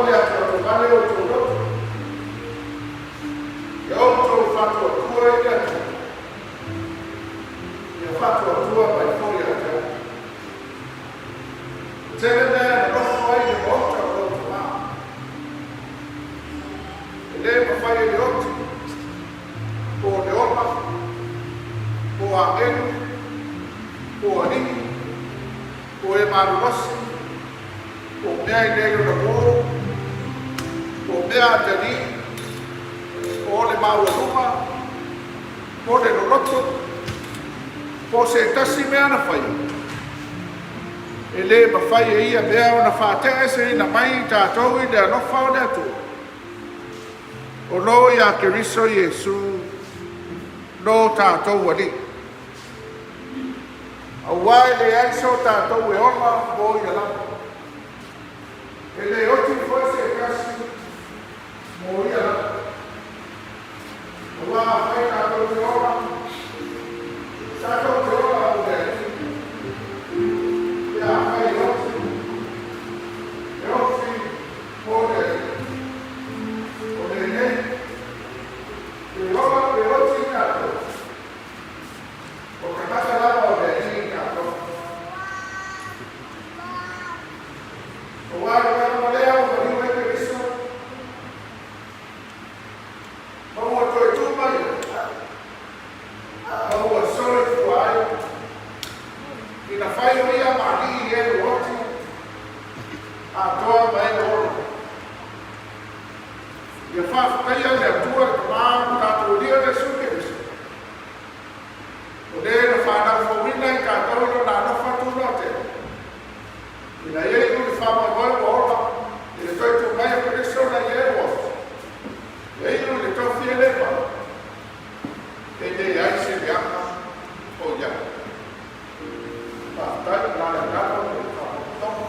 le atu atu vale o tō roto. E o tō whatua tua e le atu. E whatua tua mai fōi atu. Tēne mea na rofo ai le mota o roto maa. E le mawhai e le oti. Po le opa. Po a enu. Po a nini. Po e marulosi. Po mea i leo na mō. Po mea a tani. Po le maua ruma. Po le loloto. Po se tasi mea na whai. E le mawhai e ia mea o na whātea se ina mai tātou i le anofa o le atu. O lo ia Keriso Iesu. Lo tātou wali. Awai le aiso tātou e oma mo i alama. E le oti foi se kasi mo i alama. Awa fai tātou e oma. Tātou e oma o le ati. Ia fai oti. E oti mo le ati. O le nei. E oma e oti tātou. O kakata lama o le ati. O wāre wāre lea o wari wai Keriso. Maua toi tūmai. Maua sore fuai. Ina whai o ia mani i e ruoti. A toa mai o oro. Ia whawhakaia le atua e kamāmu tātou lia le su Keriso. O le na whanau whawina i tātou ilo nā nofa tūna te. Ina e iku ni whamai mai o ora, i le toi tō mai a Keriso na i e roa. E iku le tō fia lepa. E le aise le aka o ia. Tātai la le nana o le whakatonga.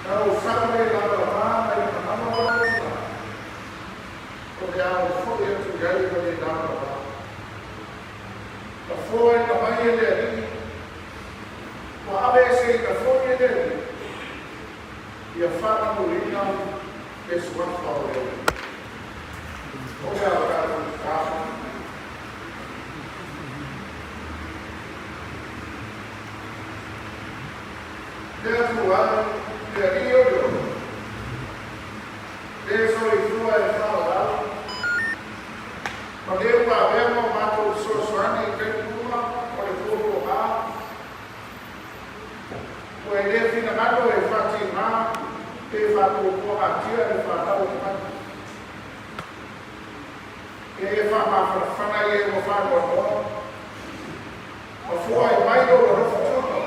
Now, family, love, man, and I'm porque há um fogo entre o galho e o galho. A folha da manhã dele, o ABC da folha dele, e a fama do linha, esse quanto fala dele. Olha a cara do carro. Deus o ano, período. Deus o influa e fala. Quando eu vou mato o seu sonho e tem uma, quando eu vou lá, o ele fica na água e Fatima, e vai por a tia e vai dar o mato. E ele vai para fana e ele vai para o bom. A foi mais do que o futuro.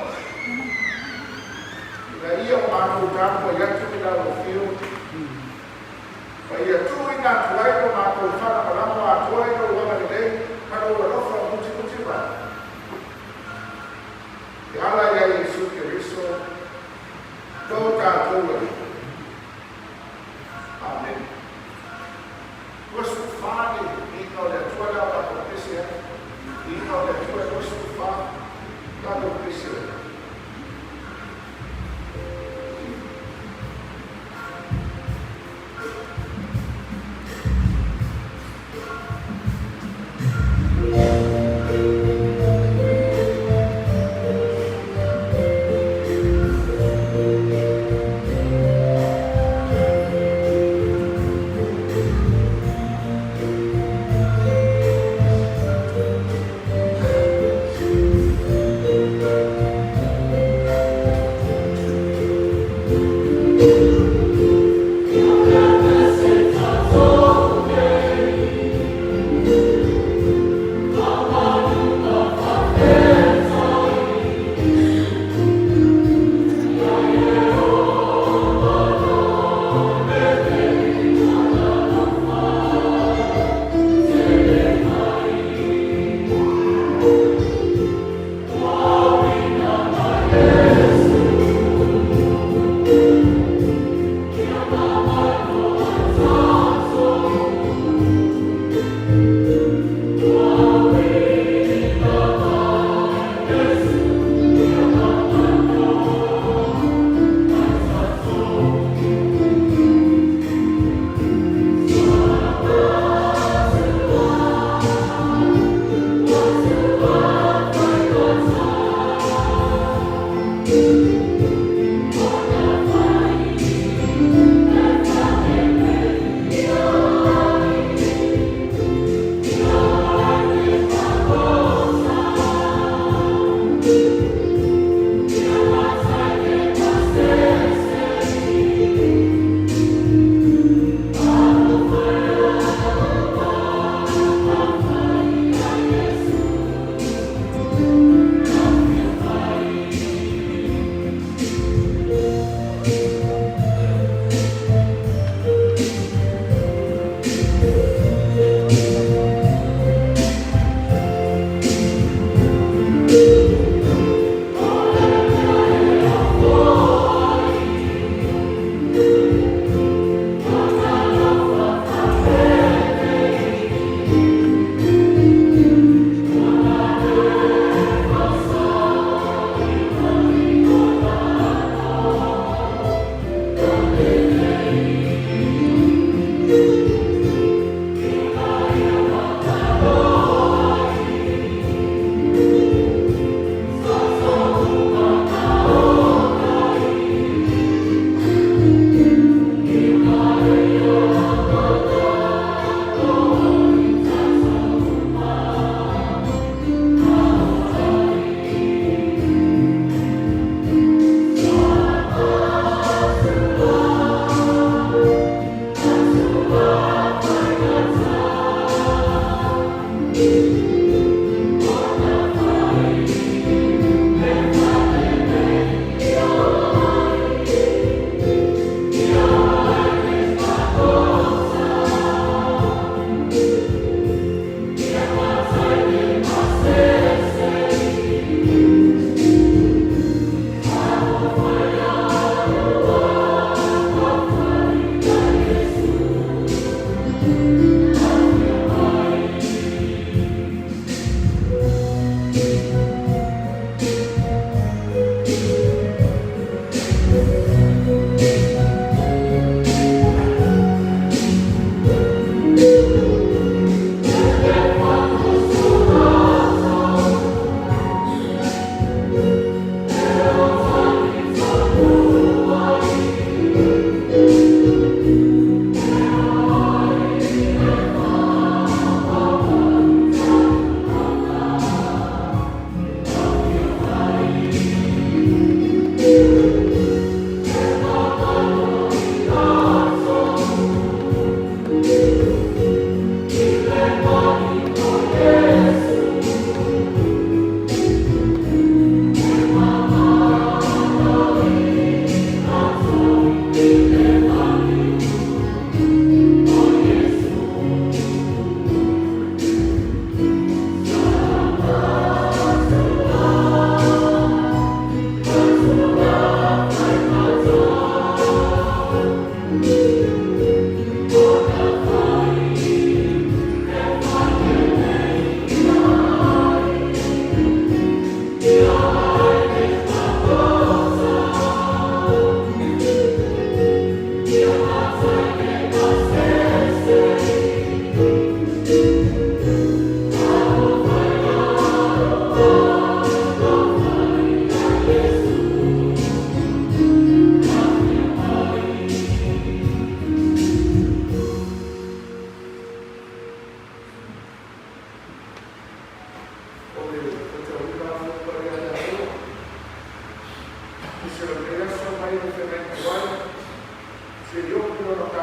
E daí eu mato o campo e eu te dá o fio. Vậy chú ý là chú ấy có mà tụi phát là lắm mà chú ấy đâu có là cái đấy mà đâu là nó không chí vậy thì Allah ya Yesus Kristus đâu cả chú ấy Amen Yesus phát đi nó là chú ấy đâu là một cái gì đi nó là chú ấy Yesus phát là một cái gì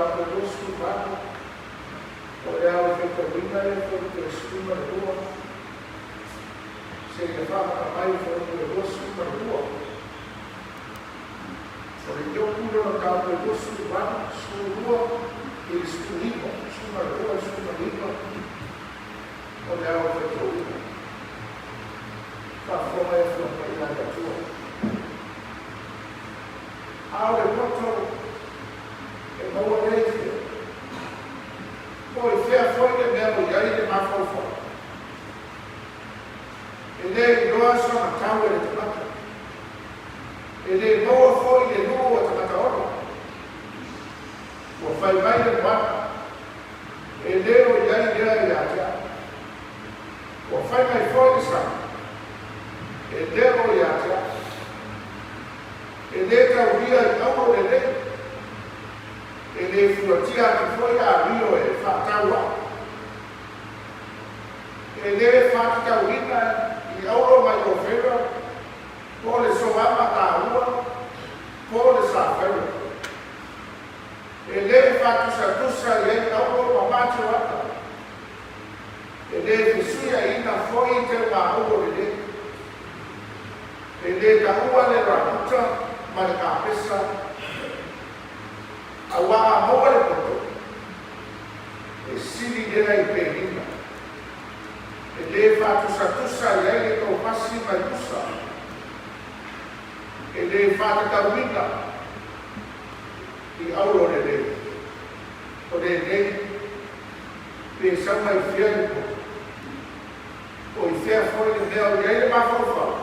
tau de dosu vana, o le au wheka wina e whai te skuma le rua, se le whaka mai whai te dosu ma le rua. O le teo kura na tau de dosu vana, su rua, e su lima, su ma le rua, su ma lima, o le au wheka wina. Ka whonga e whaka i nanga tua. Ao le koto, e maua reifia. Ko e whea whoi le mea o iai le mawhauwha. E le loa sona tau e le tamata. E le moa whoi le nuo o tamata oro. Ua whai mai le wana. E le o iai lea i atea. Ua whai mai whoi le sama. E le o i atea. E le tau ria i auro le le. E le fuatia ki foi a rio e whataua. E le whatikau ina i auro mai o whera, ko le soama ta ua, ko le sa whera. E le whatusatusa i e auro mamatu ata. E le fisuia ina foi te wa auro le le. E le taua le rakuta ma le kapesa, awa moa le koto, e sili dena i pēnina. E le whātusa i aile tau pasi mai usa. E le whātakawina i auro le le. O le le, pe sau mai whia i po. O i whea whoi le mea o i aile mawhauwhau.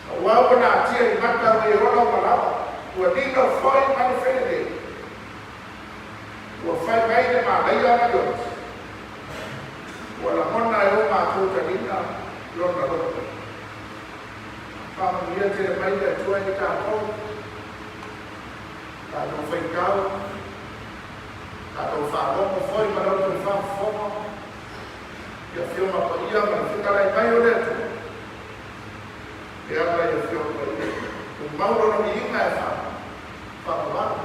A wau na tia i mata o i rona o malawa. Ua dino whoi manu whenede. Ua whai mai le maa mai ana yot. Ua la mona e o maa kouta nina lona roto. Whama mia te mai le tua ni kātou. Kātou whai kau. Kātou whārongo whoi marauta ni whāwhongo. Ia whioma pa ia ma whikarai mai o leto. Ia mai ia whioma pa ia. Un mauro no mi inga e whā. Whāmawara.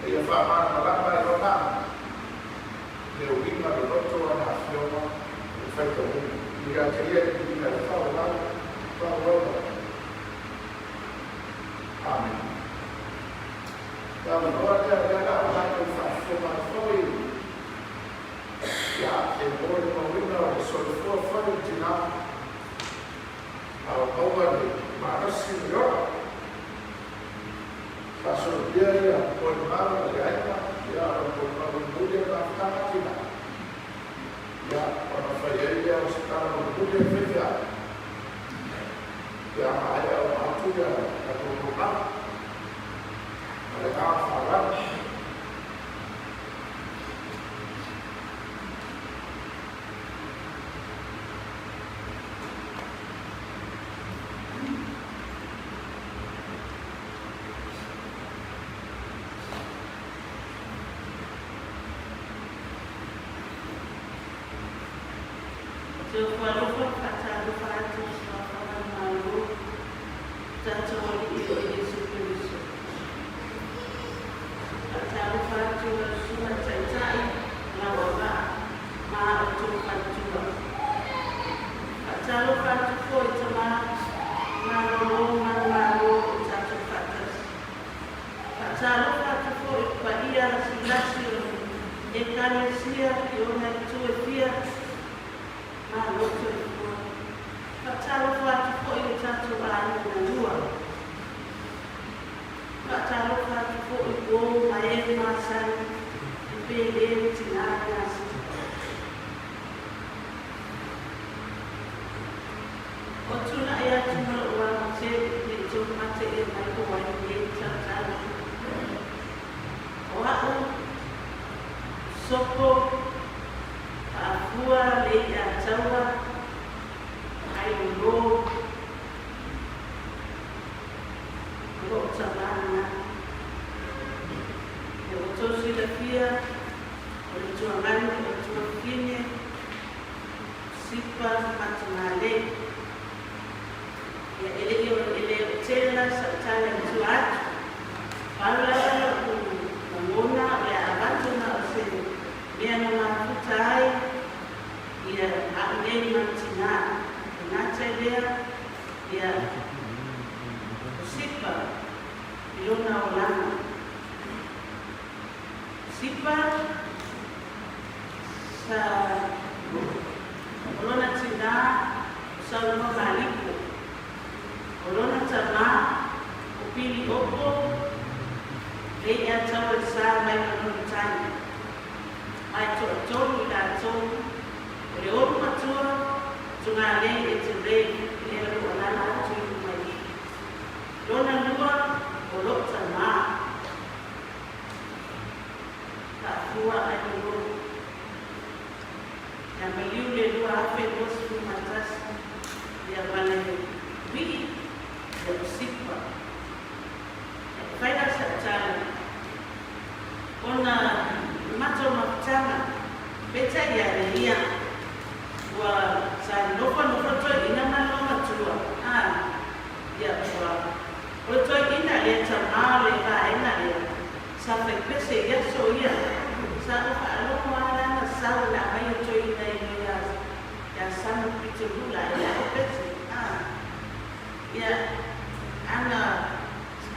E ia whāmana malama e rotana. Le o inga le roto ana a whioma e whaita muni. Ia te ia ki inga e whāmawara. Whāmawara. Amen. Tāma noa te areana o hana i whāwhoma whoi. Ia e mōre mawina o le sori fua whoi tina. Ao kaua ni marasi ni ora. Pastor dia ia o le mara le aina. Ia o le mawingulia na whakana tina. Ia o na whaiaia o se kara mawingulia whiwhia. Ia maia o matuia na tōtōna. Ale ka wharana. Yo cuando pasando para tu malu, tanto oli e Jesucristo. Pasando para tu sua taitai, na waba, ma tu patua. Pasando para tu foi tama, malu, tanto patas. Pasando para tu foi paia silasio, e carecia e ona tu fia. Malo tu ibu, kacau fatu kau itu cacau bahan dua. Kacau fatu kau ibu main masan, beli cina nasi. Otu nak ya cuma orang macam itu macam yang aku buat beli cacau. Orang sopo. Afua le ya tawa ai lo tamana e o tosi la fia o le tuangani o le tuafine sipa matunale ya ele o tela sa tala tuat ala lona o lana. Sipa sa lona tina sa lona maliku. Lona tama o pili opo le ia tawa sa mai lona tani. Ai tō la tō le oru matua tunga le e te rei le aru alana atu i mai. Lona lua o lota mā. Ka fua ai lua. Ka maliu le lua afe osu matasi. Ia wane wii le usipa. Whaina sa tala. Ona mato mapitanga. Beta ia le ia. Wa sa nofa to ina malo matua. Ya wa. O to ina le tama le ka ina le. Sa fe pese ya so ia. Sa fa alo mala na sa la mai to ina ia. Ya sana pitu la ya pese. Ya ana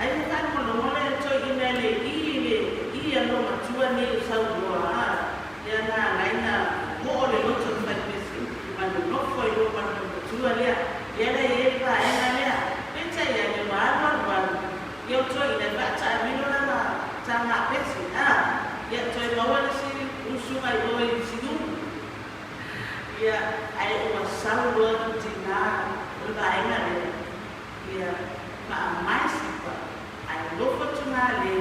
ai ka mo le to ina le ia no matua ni sa wa. Ya na laina mo le loto fa pese. Mano no foi lo mano matua le. Ya le e pa ina le. Beta ya le mala wa. Yo to ina ba ta mi no na ta na pese. Ya to e mawa si usu ai oi sidu. Ya ai o sawo tina ba ina le. Ya ma mais pa. Ai lo fa tuna le.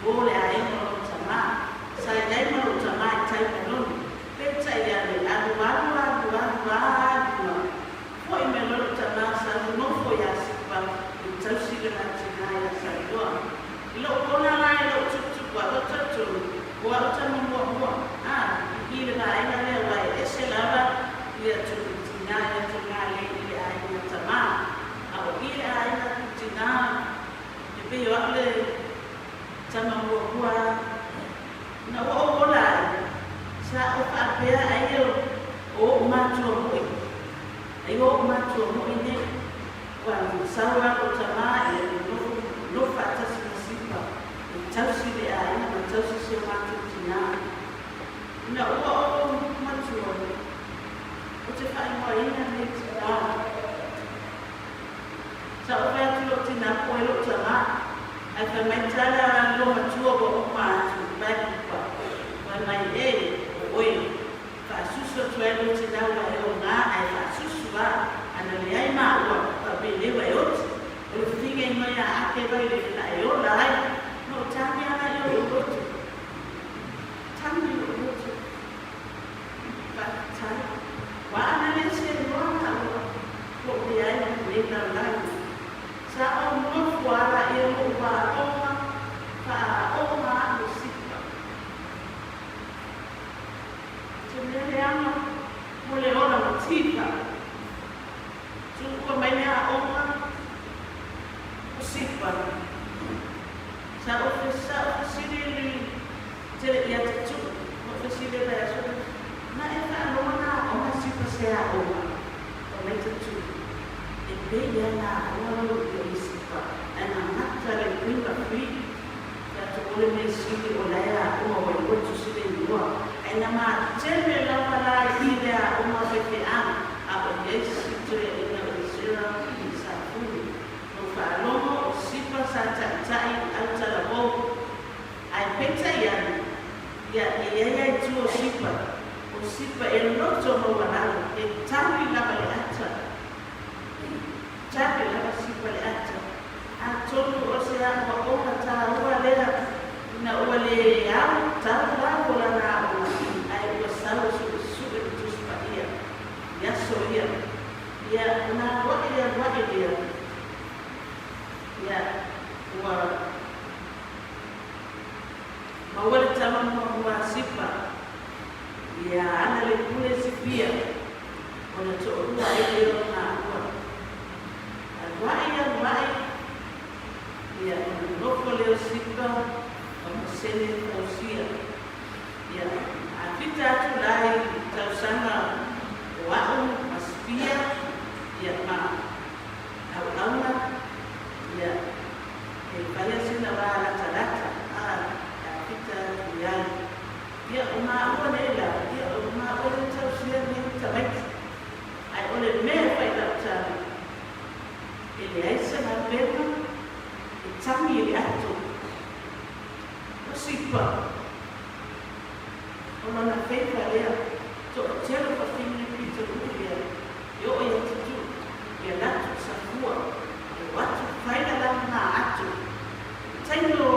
Boleh ayam kalau sama, saya ayam kalau sama saya belum. Pecah ya le, adu. Foi melhor sama saya não foi assim para então se levar cina ya saya doa. Lo kona lai lo cucu buat buat. Ini lah ayam le wai eselaba dia cucu cina ya cina le dia ayam sama. Aku ini ayam cina, tapi yo le sama buah na o la sa o pa pe ayo o macho mo ine kwa sawa o tama e no fata sipa tausi de ai na tausi se macho tina na o macho o te fai mo ina ne tina sa o fa tu tina ko lo tama ai ka mentala lo matua bo ma tu ba pa wa mai e oi fa suso tu e lo ti da wa e na ai fa suso ba ana le ai ma wa pa be le wa yo o finge no ya ake ba le la yo la ai no tami ana yo lo tu tami yo lo tu pa ta wa ana le se ro na ko be ai le na la sa o mo fuara e o wa oma musica Cemeliamo vuole ora musica su come ne ha oma musica sa o sini te ya tu o sini la so na e fa no na o musica se a oma o me tu e bella na o musica ana matta le prima qui ole me sili o laia o o tu sili no ai na ma tele la pala ile o ma pe a o yesu tu e na o sira sa fu no fa no o sipa sa tai alta la bo ai peta ya tu o sipa e no to mo wana e tawi la pala ata tawi la sipa le ata a tonu o se a o ta o le na wale ya tara wala na ai ko sawo su tu spaia ya soia ya na wa dia ya wa mawala tama wa sipa ya ana le kule sipia ona to wa ile na wa ya no kole sipa sene tausia ya afita tu lai tausanga wa'u maspia ya ma au ya e kaya sina ia o maua nei la, ia o maua le tausia nei tamaiti. Ai o le mea whai lau tāne. E le aisa na pena, e tangi e le atu. O sipa. O mana whaifa lea, to o telo pa whini pita uia, e o ia titu, ia latu sa fua, e watu whaina lau ngā atu. Taino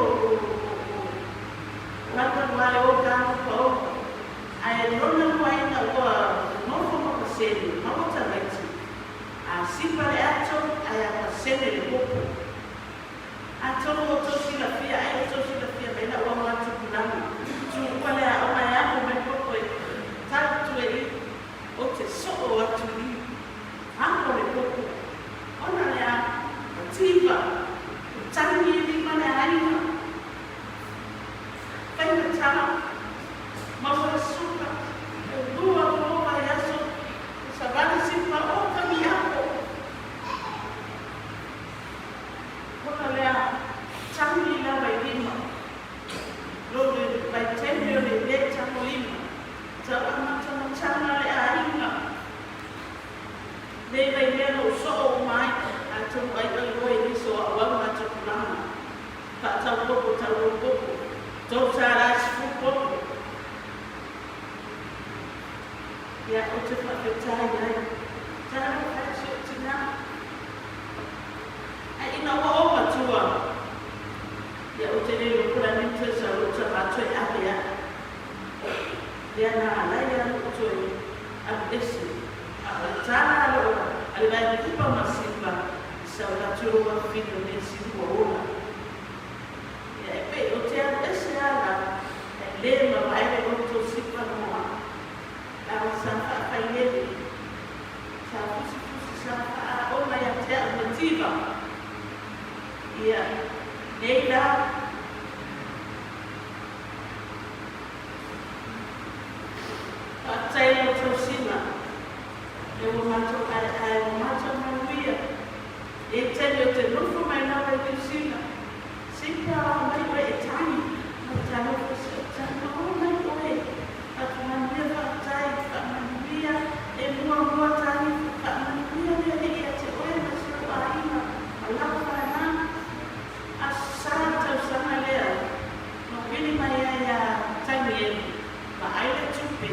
rata mai o kāna pa o, ai rona waina ua nofo maka sene, mawata laiti. A sipa le ato, ai a pa sene le popo. A tono o tosi la fia, ai o tosi la fia, meina ua watu kunami. Tuwa le a o mai ako me popo e tatu e i, o te soo atu i. Ako le popo. Ona le a tiva, tangi e ni mane aina. Whaina tana, maua suka, e lua loa e aso, sa vale sipa o kami ako. Ona lea, tangi la vai lima, lore vai tembio le le tango lima, ta amata matana le a inga. Le vai mea no so o mai, a tau ai loe ni so a wama ata kulama. Ka tau popo, tau popo. Tau tārai sifu popo. Ia o te whakaitai ai. Tārai kai si o tina. Ai ina wa o matua. Ia o te reo kura nita sa o ta mātoi apea. Ia nā alai anu o toi abdesi. A tāna aloa. Ale vai kupa masipa. Sa o naturo wa whino ne sifu o ona. O te ese ala, e le ma vai le o to sipa noa. La o sa whaakai nere. Sa fusi sa wha o mai a te alternativa. Ia, nei la, whaatai o to sina. E o mato ai o mato manuia. E tele o te nufo mai nawa e sina. Sipa mai koe e tangi, ma tano ko se tano mai koe. Ka manuia whaatai, ka manuia e mua tangi, ka manuia lea e ia te oe na se o aina, a lau whaena. A sara tau sana lea, no pini mai ai a tangi e, ma aile tupe,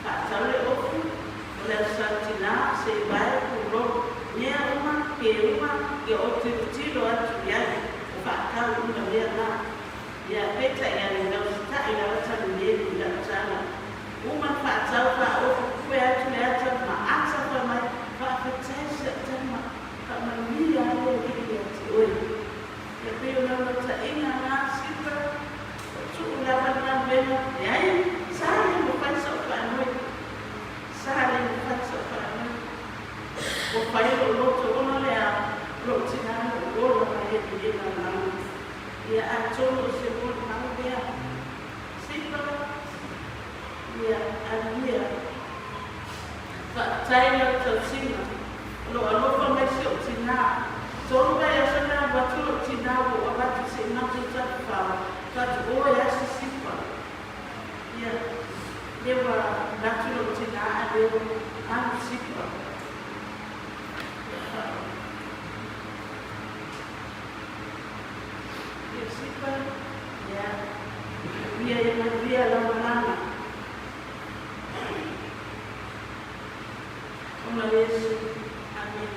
ka tau le ofu, o lea santina se vai kuro, nea uma, ke uma, ke o te tilo atu iai. Whakau una mea nā. Ia peta ia le ngau sita i la wata ni e la tana. Uma whaatau wha ofu kue atu le ata ma ata wha mai whakatai se tama ka manuia ale i ati oe. Ia peo na wata inga ngā sipa o tuu la wana mena e ai sāre mo whaisa o whanoi. Sāre mo whaisa o whanoi. O whaero loto ona lea rotina o ora mai e pide na nau. Ia a tolo se mo nau mea. Sipa. Ia a mea. Whaatai la tau sina. Lo alofa mai se o tina. Tolo mai a sana watu o tina o abatu se natu tatu whawa. Tatu oe asi sipa. Ia. Lewa natu o tina a leo anu sipa. Sipa, ya, dia lama-lama. Oma Yesu, amin.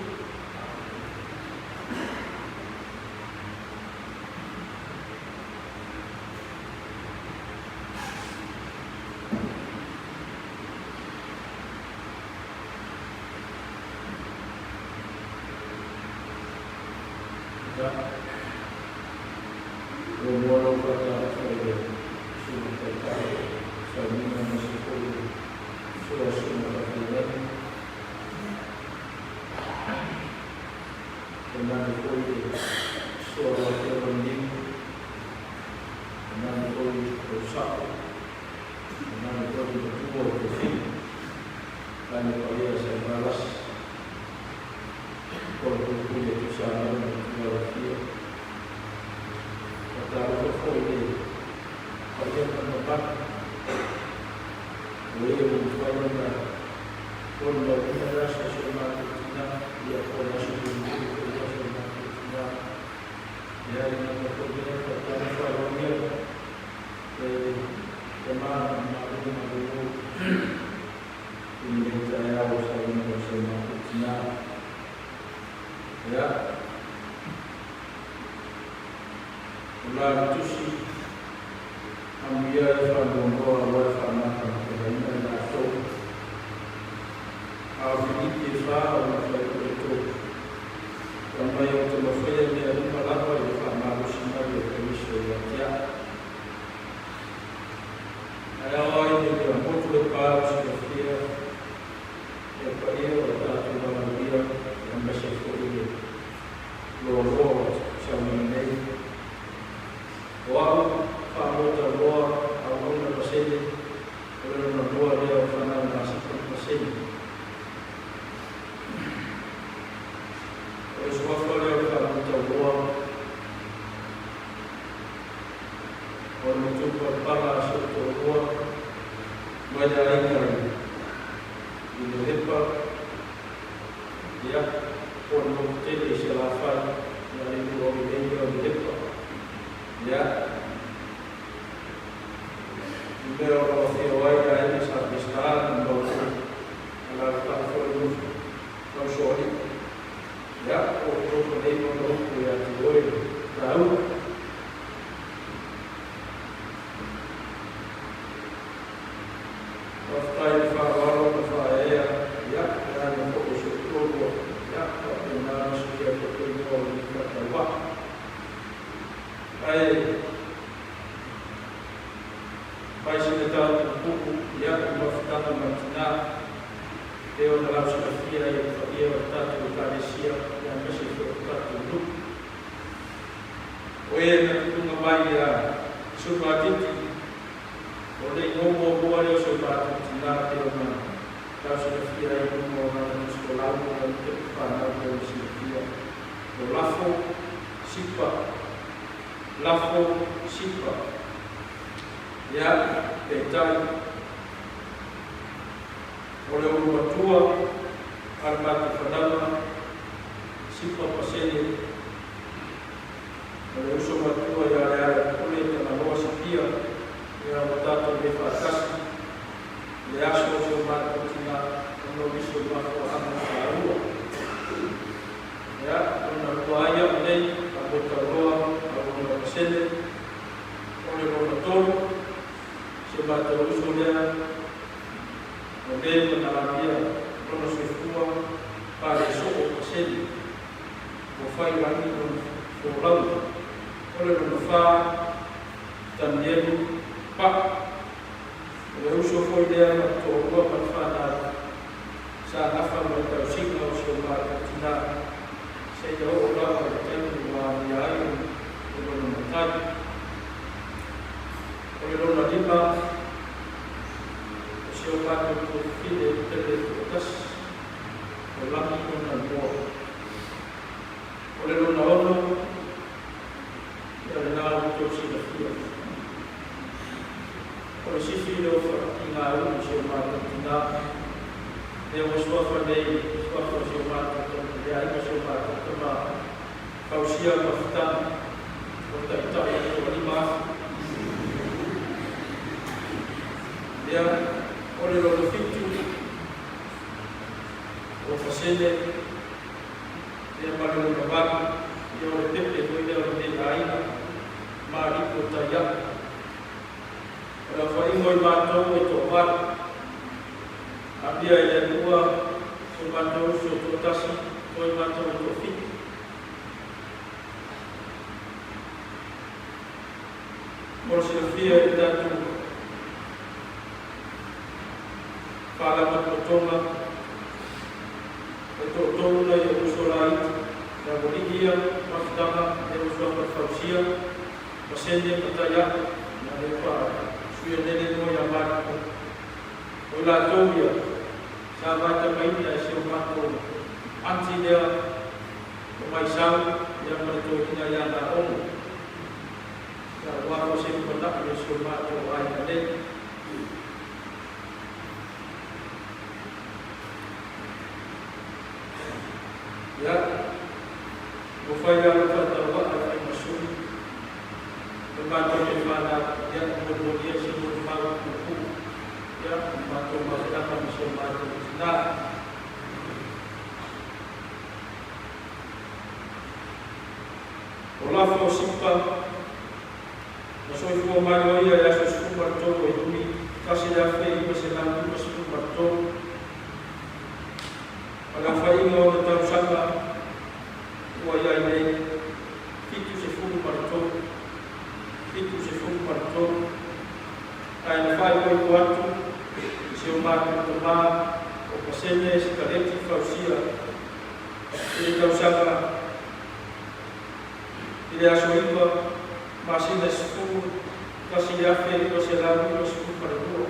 Kalau Wewe mfanya kwamba darasa soma kutina ya kwa shule kwa soma kutina ya inapokuja kwa taarifa ya jamaa maalumu inaleta yao sana kusema kutina ya ulatushi ambia fandongo wafanya kwa na to afiki faa unafaito kama yote mafanya ni alima lako yafanya mashindano ya komisho ya ayawa ni kwa mtu kwa kufikia kwa hiyo watatu wanaambia kwamba shafuri roho shamanei wao pamoja roho au na paseni wale wanaoa leo fanana na paseni wale pamoja roho wanaotupa para shoto roho majaika Indonesia ya pondok Shalafat dari Indonesia ya Ibero Wafiyawai dari Pakistan maupun Al-Fatihul Rasul ya untuk menerima ya Tuhan tahu Wafai Farwaro Wafaya ya dan fokus itu ya benar sudah berkumpul di Katawa. Baik sudah buku ya mafutana matina leo dalam syafia yang dia bertatu Malaysia yang masih bertatu dulu. Wewe tungamaya subatiti oleh ngomong boleh sobat tidak terima kalau sudah kira itu mau orang sekolah dan depan atau siapa lafo siapa ya petai oleh orang tua arbat fadama siapa pasien oleh sobat tua ya oleh tanah setia yang bertatu befakas ya sobat kucina menobis sobat orang baru ya untuk ayat ini anggota roh anggota pasien oleh rotor sobat usulnya model penalabia pronosifua pada sobat pasien mufai lagi pulau oleh menufa tandian Pak, usul foi dia untuk berfana saat apa bertausiq atau sobat tidak sejauh orang berjalan dengan yang bermanfaat. Oleh lima sobat untuk tidak terlepas dalam dengan buah. Oleh orang yang nak untuk siapa Polisi filo tinggal sobat tinggal dia musyawarah dari sobat dia sobat tema kausia maftan untuk itu yang kelima dia oleh orang fitu ofisnya dia paling lebat dia oleh PP dia oleh lain mari kita ya Rafai moi bato itu wat, abia yang dua sobato sotasi moi bato itu fit. Morsilfia itu pada bertola, bertola yang usulai, dan beridia maftama yang usul berfausia, pasien bertanya, yang apa? Sudah jadi yang baru. Olah tu dia, sahabat terbaik dia siapa tu, anti dia, pemaisang yang bertujuan yang dalam. Kalau siapa tak bersumpah tu ayat ini, fai ala whatawa a whai masuri. Mato me whana ia moria se mo mau kuku. Ia mato mautaka me se mato tina. O lafo sipa na soi fua mai o ia e aso sipu martoro e umi kasi le awhi i ma se lau ma sipu martoro. Aga whainga o na tausanga ua ia i nei fitu se fulu martoro. Fitu se fulu martoro. Ai na whai o i kuatu i se o mātu to mā o pasene se kareti whausia i le tausanga i le aso iwa masina sepuluh kasi yafe i se lau i sepuluh paradua.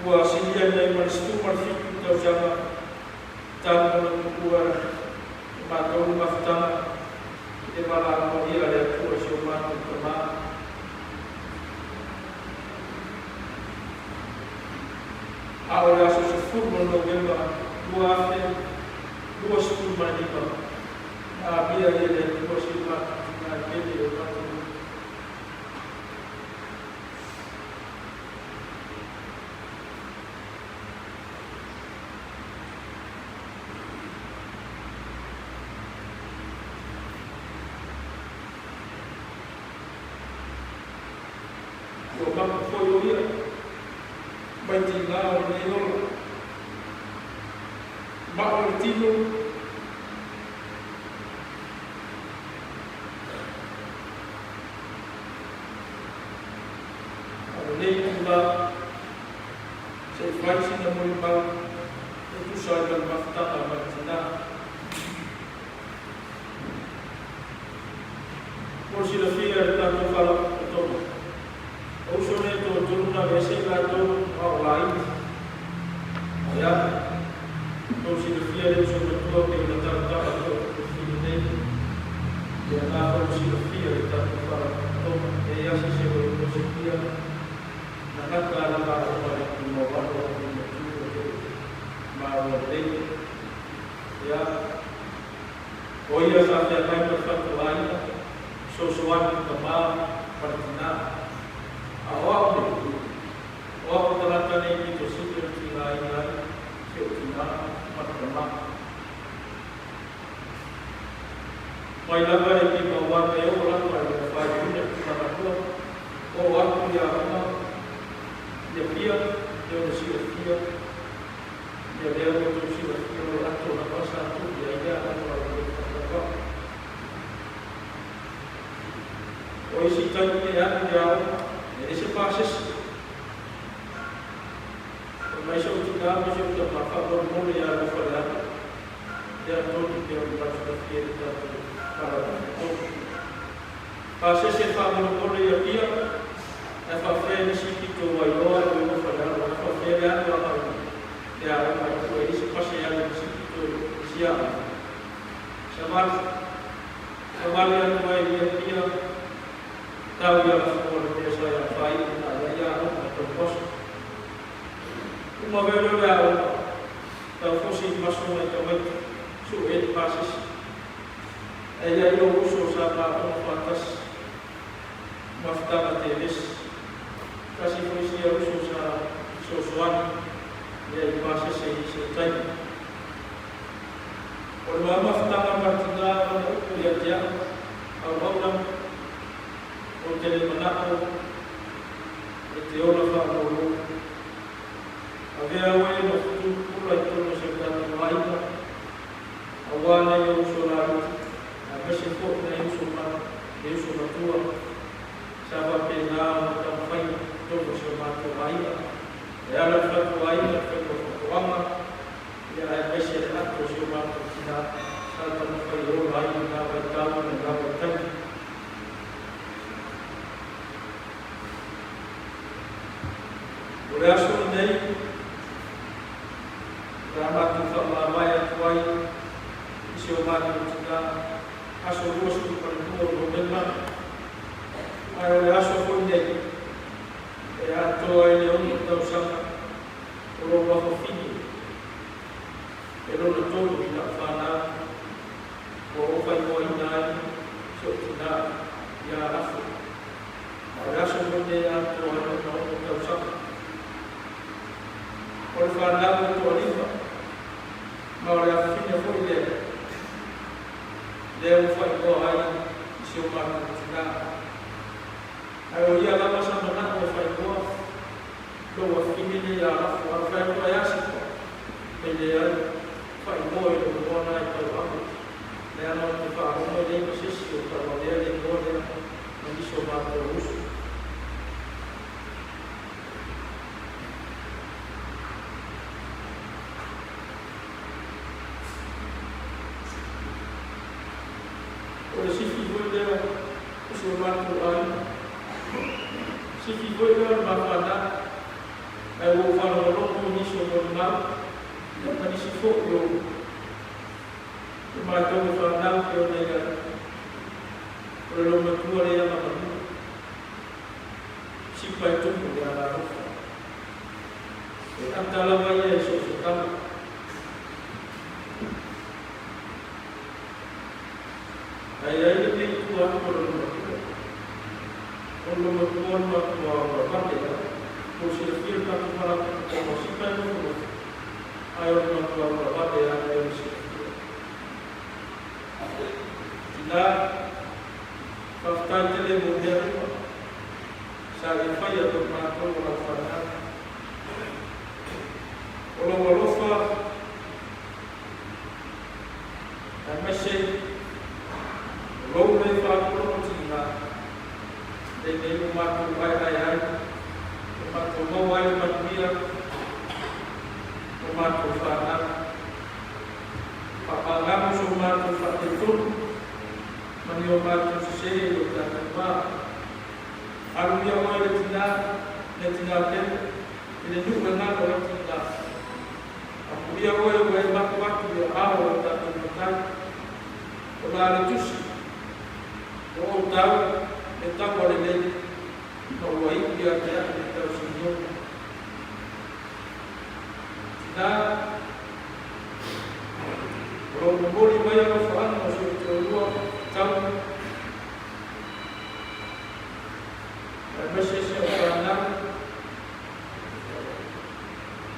Ua silia nei maristu marifiku tausanga tamu na kukua mātou mawhitanga i te mala amoria le atua se o mātou kama. A o le aso se fulu Novemba, lua afe, lua sepuluh manipa. A bia i le lua sepuluh na kele o mātou. O mama foi o ia, vai te lá o neiro, mau o tino, o neiro lá, se vai se namorar, tu sai da mafta a matina. Por si la filha está no fala todo. O sone to turuna vese la to online. Ya. To si de fiel so to que la tarta to fine. Ya na to si de fiel ta para to e ya se go se fia. Na na la para no va to ma o de. Ya. Hoy ya sa te mai to online. So suan to ma para awak ni, awak telah tadi itu sudah tinggal seorang pertama. Pada hari ini awak saya orang pada pada ini kita tu, awak punya apa? Dia mesti dia mesti orang tu apa satu dia orang apa? Oh isi tadi dia jadi sepasis, masuk juga masuk ke mata bermula ya berfarian, dia tahu dia berbaca dia para itu. Pasis sepa bermula ya dia, efafel si kita wajar berfarian, efafel yang berapa dia berfarian ini sepasis yang si kita siap. Sebab yang wajar dia tahu yang semua biasa yang baik ada yang terpos. Cuma berdua tahu fosil masuk ke dalam sulit pasis. Ayah itu usul sama pembatas mafta teles. Kasih fosil usul sama sosuan dia pasis sesuai. Kalau mafta martina lihat dia awam o tele manako e te ola whanau a vea wai no futu pula i tono se kata waika a wana i o uso rari a mese fok na i uso matua sa wape ngā o tamwhai tono se matua waika e ala whatu waika whatu whatuanga e a mese ato se matua tina sa tamwhai o waika ngā waitau na ngā waitau. O aso nei, ramatu whamamai atuai, isi o matu tika, aso rosu parinua o mena, ai o aso foi nei, e atoa e leoni tausanga, o roa whawhini, e rona tolu i na whanau, ya alafu Rasa mende atau orang orang tahu siapa. Oleh kerana itu oliva, malah akhirnya pun dia ufai doa siapa kita. Ayo dia lama sama nak ufai doa ini ya alafu ufai doa ya siapa. Dia ufai doa itu doa naik ke bawah. Dia nak ufai doa dia posisi kalau dia doa dia mandi siapa terus. Oleh sisi dia usulan Quran, sisi dia bermakna ayat Allah ini sumbernya dan sifat dia. Macam usulan dia dengan perlu keluar yang mana sifat itu dia harus. Antara banyak sesuatu. Ayat ini Tuhan berfirman, Allah berfirman, Muslimin tak malah musibah itu. Ayat Tuhan berfirman ayat muslimin. Tidak fakta jadi mudah. Saya fayat bermakna berfirman. Allah berfirman, dan masih Rau mai fakuro tina, dene umat tuai ayat, umat tuai manusia, umat tufanan, papangam umat tufatun, maniumat tusese dan tufa, aruya wai tina, netina pen, ini juga nak orang tina, aruya wai mat dia awal dan tufa, orang itu orang tahu, entah boleh lagi, bahwa itu dia tidak tahu senyum. Tidak, orang boleh bayar faham masuk kedua tahun. Masih seorang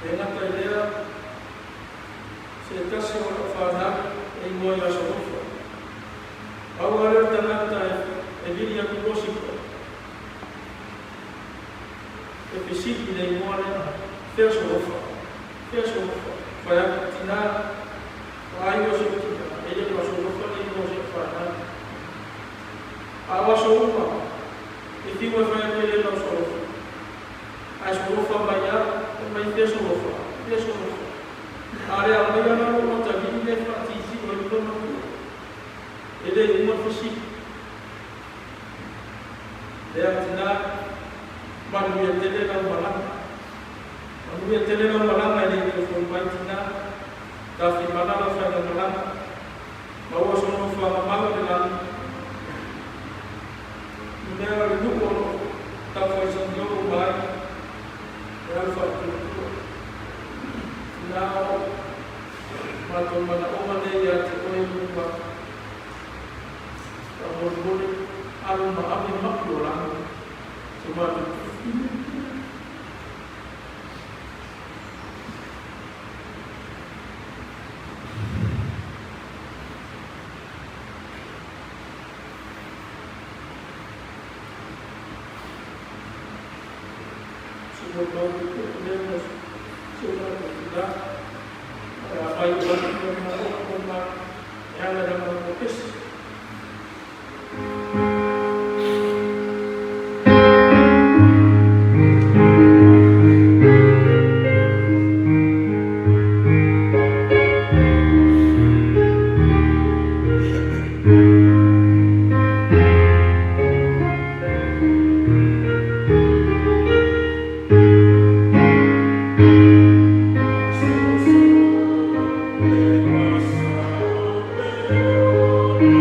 dengan dia, saya kasih orang faham, ilmu yang serupa. Awalnya ternyata dia bergosip, tapi sih dia mulai tersofa, Faya tidak, ayo seperti dia tersofa ini tersofa. Awas serupa, itu faya dia tersofa. Asofa banyak, tapi tersofa. Ada yang banyak orang tak boleh partisi berdoa. Ele uma fisik, dia tidak manusia tidak malam ini terus tidak, tapi malam saya malam, bawa semua faham malam dengan dia itu orang tak fashion jauh baik, dia fakir itu, now macam mana orang dia terkoi lupa. Boleh alam maafin makhluk orang cuma semua tahu itu dia semua tidak apa yang berlaku yang ada dalam fokus. Oh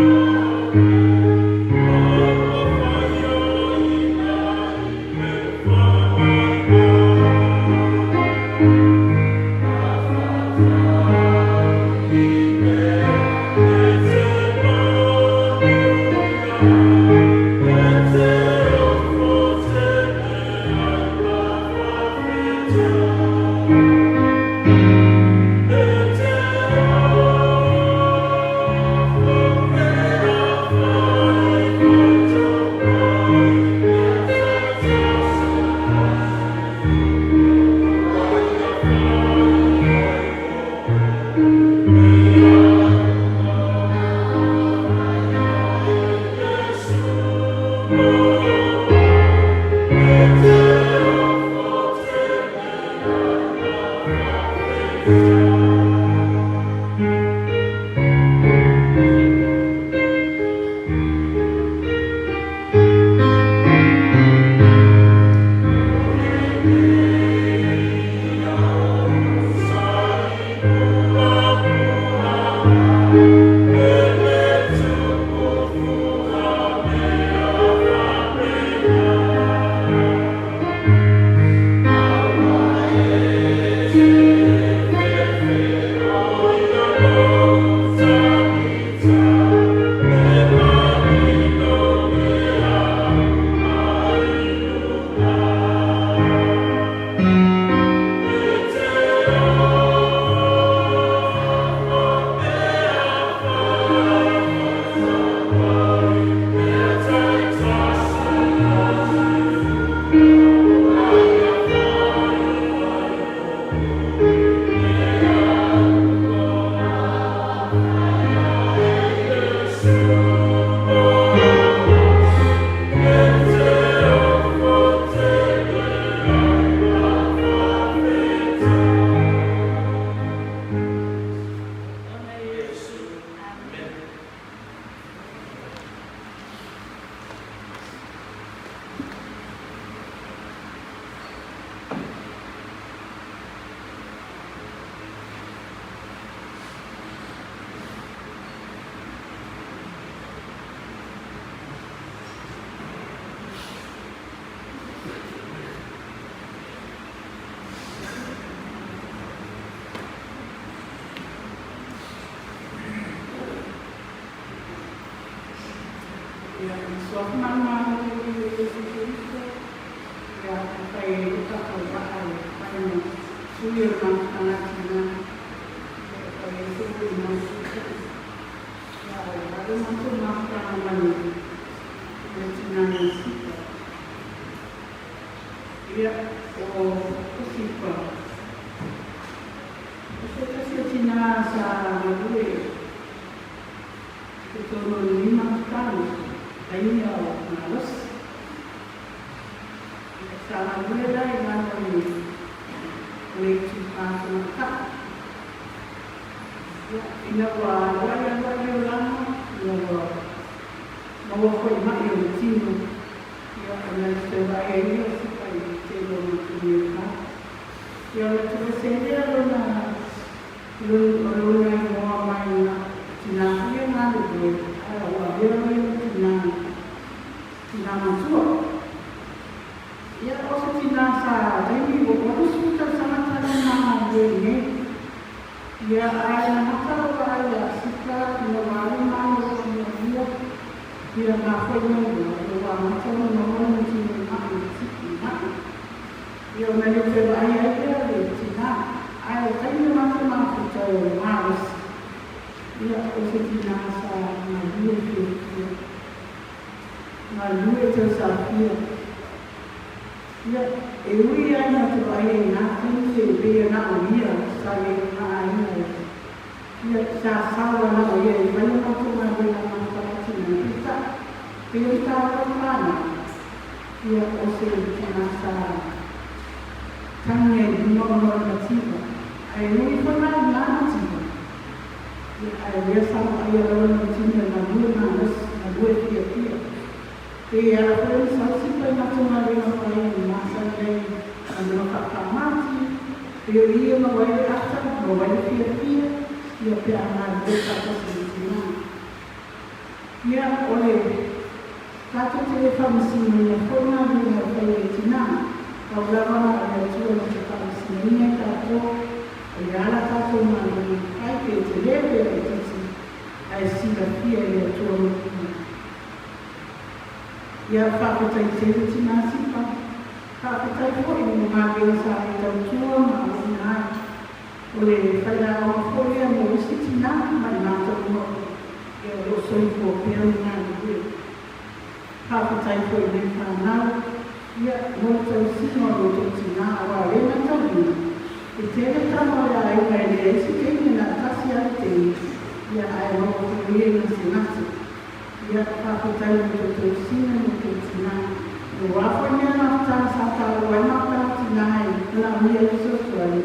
tahu makan sinai, kalau dia sesuai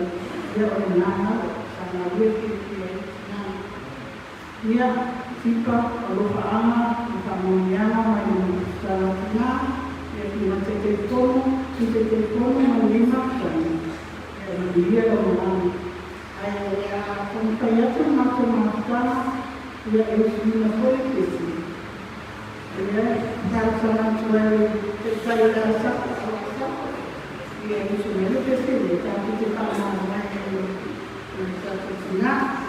dia orang nama sama dia kita. Dia sifat kalau faama fahamnya main salahnya dia cuma telefon menggunakan dia orang ayah kompanya tu macam dia harus menarik dia kalau sama jual saya rasa dia harus menarik dia tapi kita main satu setengah.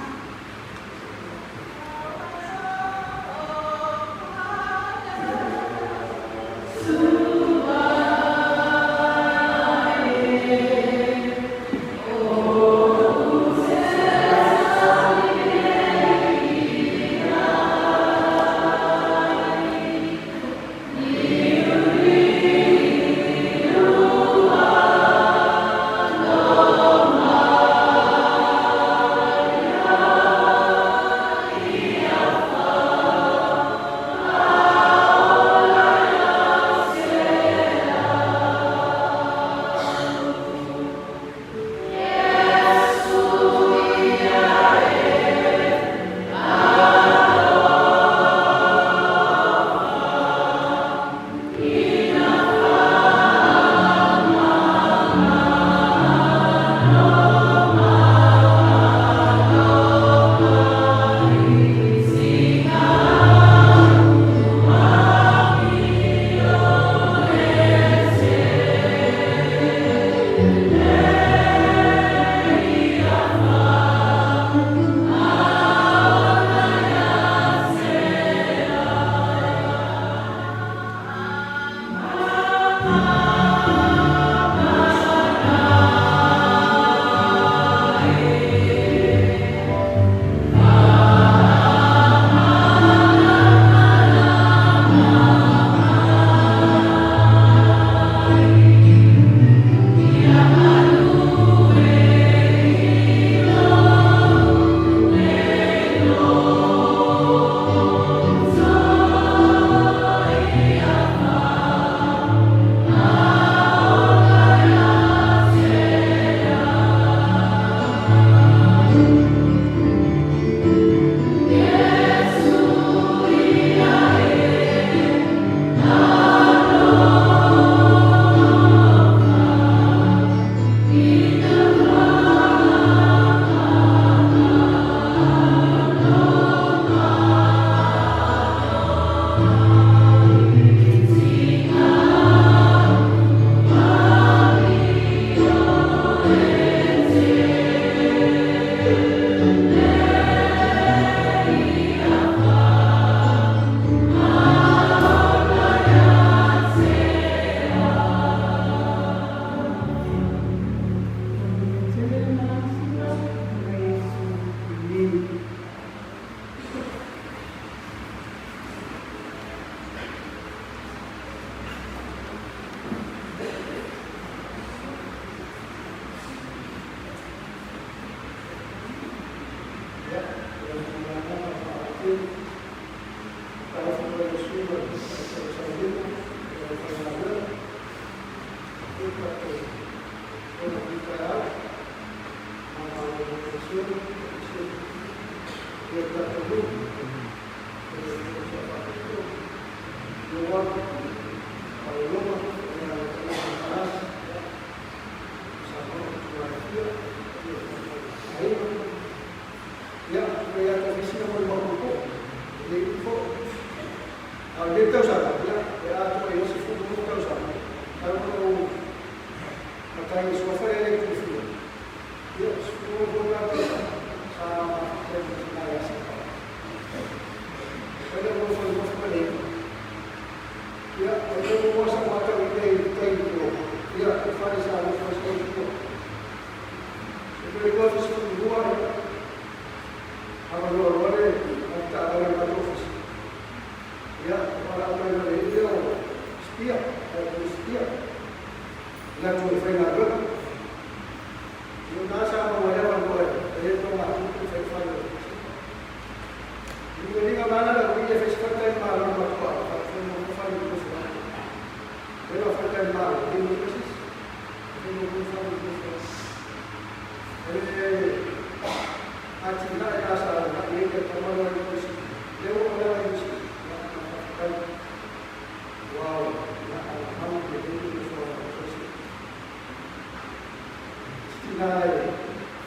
Sinai,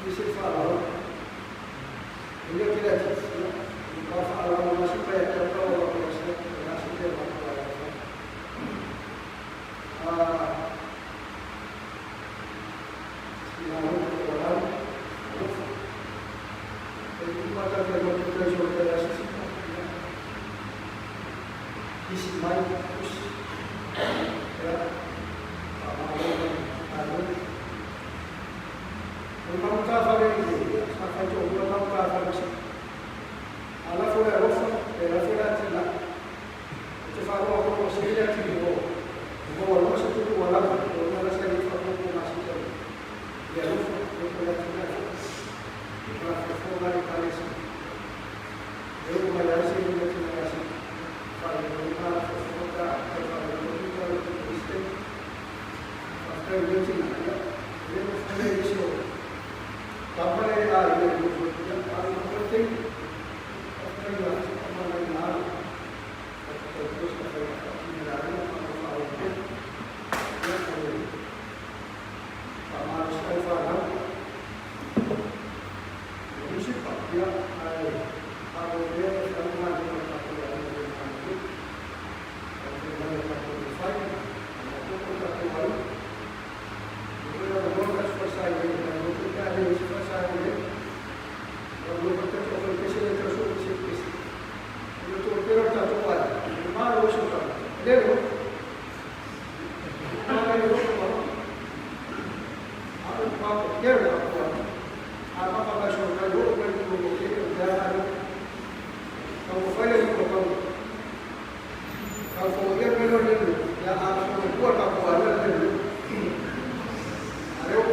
isi Farao. Ini kita cakap, kalau Farao masih banyak tertawa kalau masih dia makan. Sinai orang, itu mata dia berputar jodoh sisi. Isi mai terus, ya, Memang kafir ini, kafir itu memang kafir sih. Alah fulah rofa, fulah tidak. Itu Farao kalau masih dia tidak, kalau masih itu walau kalau sekali Farao masih dia, dia rofa, fulah tidak. Farao kali sih. Dia mulai sih dia tidak sih. Farao mulai Farao Kristen, Farao dia tidak. Dia mulai risau. Kapal ini ada yang paling penting, adalah kapal yang ada. Terus kapal ini ada kapal ini, yang boleh. Kamar sekarang, musik dia kalau dia sekarang lagi kapal yang ada, kapal yang fine, kapal yang baru. Kita boleh selesai dengan kita ada selesai ini. Kalau kita coba kesini terus sih. Itu terus tak coba. Malu sudah. Demo. Apa yang itu? Apa kerja apa? Apa kalau sudah dulu itu jangan. Kalau file itu kalau dia belum dulu, ya aku buat apa ada dulu. Eu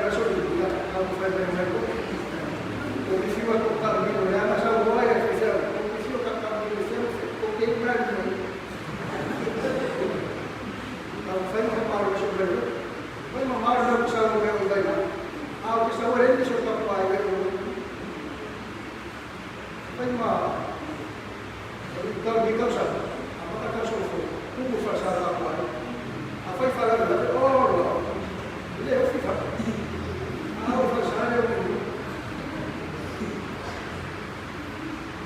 sou de dia, não faz bem mais do que eu preciso tocar o olhar, mas eu vou lá e fizer, eu preciso tocar o olhar, porque é para mim. Não faz mais mal o sobre ele. Vai mamar não precisa o meu daí. Ah, o que está orando deixa eu tocar aí eu. Vai mal. Então sabe. Apa kata sofu? Tunggu fasa apa? Apa yang falar dah? Oh. Ele é o FIFA. O Fassar é o mundo.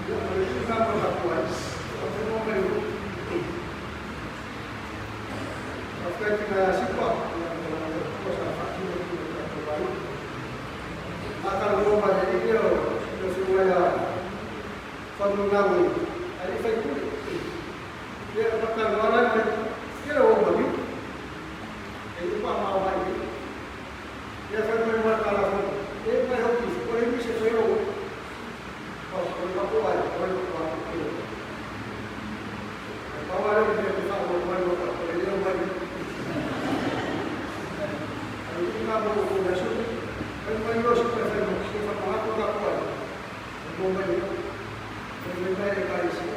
Eu falei, não dá para dar coisa. Eu falei, não vai eu. Eu falei que na Cipó, eu faço a trabalho. Akan rumah jadi dia, semua formula aí faz tudo. Dia makan orang, dia orang bagi. Ele para mal vai. Dia faz mais uma palavra. Ele vai ao piso. Por aí você foi ao. Olha para o ar. Olha para o ar. Para o ar ele vai falar o mais o para ele não vai. Aí ele vai ao começo. Ele vai ao seu prefeito. Ele vai falar com a coisa. Não vai. Ele vai recar isso.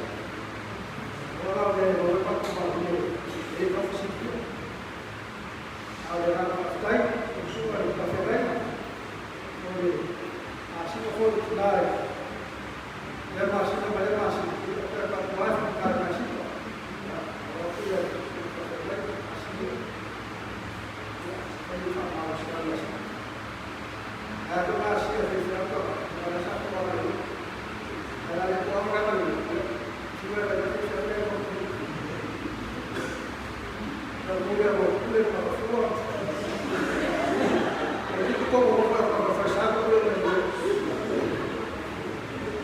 Agora ele vai para o bar. Ele vai fazer tudo. Ada apa? Suara kafe lain, masih mau keluar, dia masih kembali masih kita keluar karena masih, waktu yang kafe lain masih, ini sama sekali masih. Ada masih ada berapa? Ada satu orang ini, ada dua orang ini, cuma ada siapa yang mau, kemudian mau keluar. Jadi como foi para professor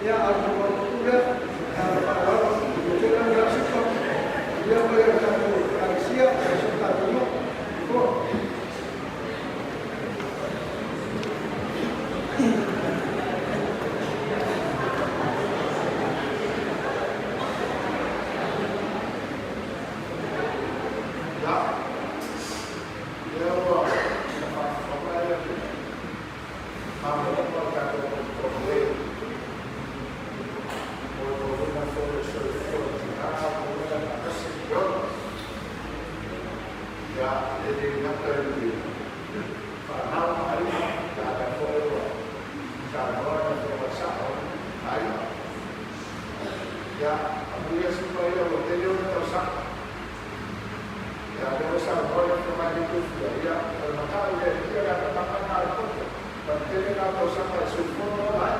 ya algo cultura para cultura gráfica dia boleh berlaku Asia resultado itu ya aku ya supaya hotel itu tersak ya ada usaha boleh kembali itu ya maka dia tidak dapat apa-apa Pantene na tau saka e sufono lai.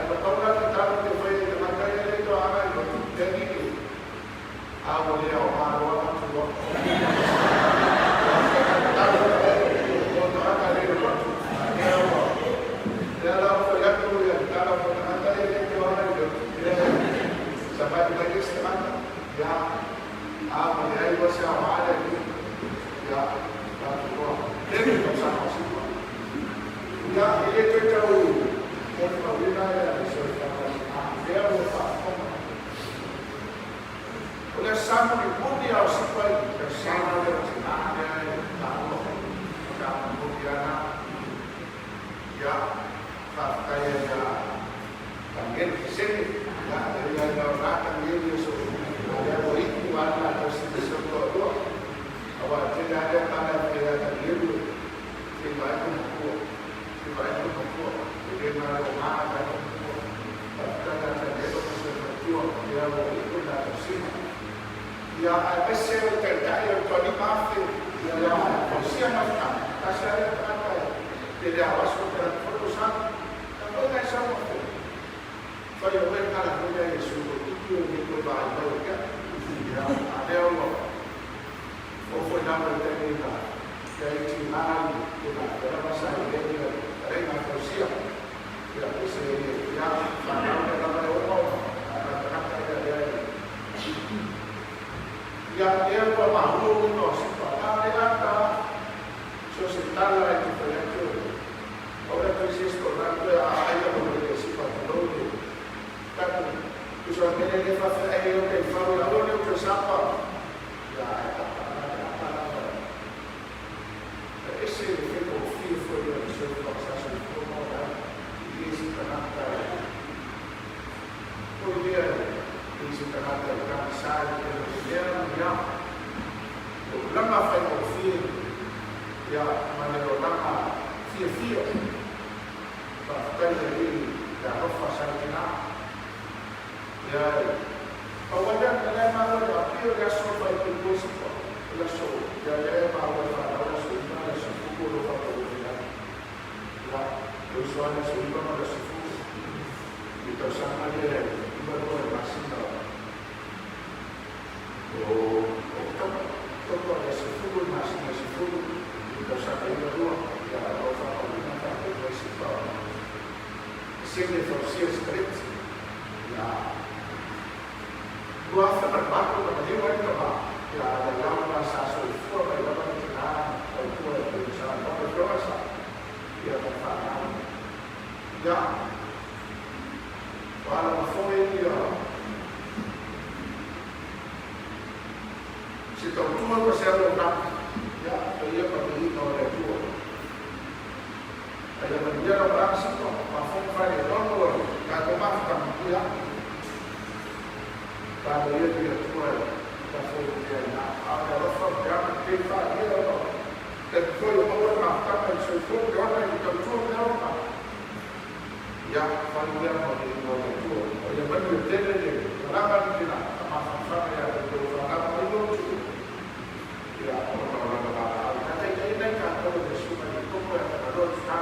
Ela paula te taru te whai te makai e leto ana i rotu te niki. Awa lea o maroa matu o. Taru o to ana le rotu. Ea o. Ea la o whai atu ia tala o te makai e leto ana i rotu. Sampai te mai este mata. Ya. Awa lea i wase a maare ni. Ya. Tatu o. Tene tau saka o sipa. Ya, ele que está o problema é a pessoa que está a ver o fato. Olha só, no mundo ao se vai pensar na verdade, na lógica, na moderna, já faz cair já também que sempre já ele já vai também isso, olha o ritmo lá na constituição do autor, agora tem a área para a também que vai com vai no campo, ele vai arrumar, vai no campo, para atender o conservativo, que é o ícone da torcida. E a esse é o território, eu estou ali para ver, e a polícia não está, a série para cá, ele é o assunto da produção, também é só uma coisa. Foi o mesmo na rua, isso, o que o Nico vai ver, até o ou foi na maternidade, que aí tinha lá, era uma saída, Reina Rosia, ya ese ya para que la veo a trata de ya el trabajo no se para levantar societar la diferente ahora que se está dando a ella como le decía para todo tanto que solamente le hace a ellos que favorable que sapa ya ese efecto fue el seu processo de formação e esse caráter esse caráter cansado pelo governo o problema foi o fim a maneira fio para ter ali da rofa santina awalnya nilai malu tapi dia soal itu positif dia soal dia malu pada soal sepuluh eu sou a sua da sua então sama dia berbuat masing o todo esse futuro masing esse futuro então sama dia dua ya kalau sama kita tak bersikap sempre forcia script ya gua akan berbaku pada dia lagi apa ya dalam bahasa sulfur dalam bahasa itu berusaha berdoa ya berfaham ya para foi dia se tu não você não ya dia para ir na hora tua aí a dia não vai se tu mas foi vai não cada mais tá ya para ir dia tua para foi dia na agora só já tem fazer foi o valor marcado no seu corpo, olha, então tudo não está. Já família olha, mas o dele lá para que lá, a família do lá para o outro. Já lá até aí nem cá todo isso, mas como é para o outro está.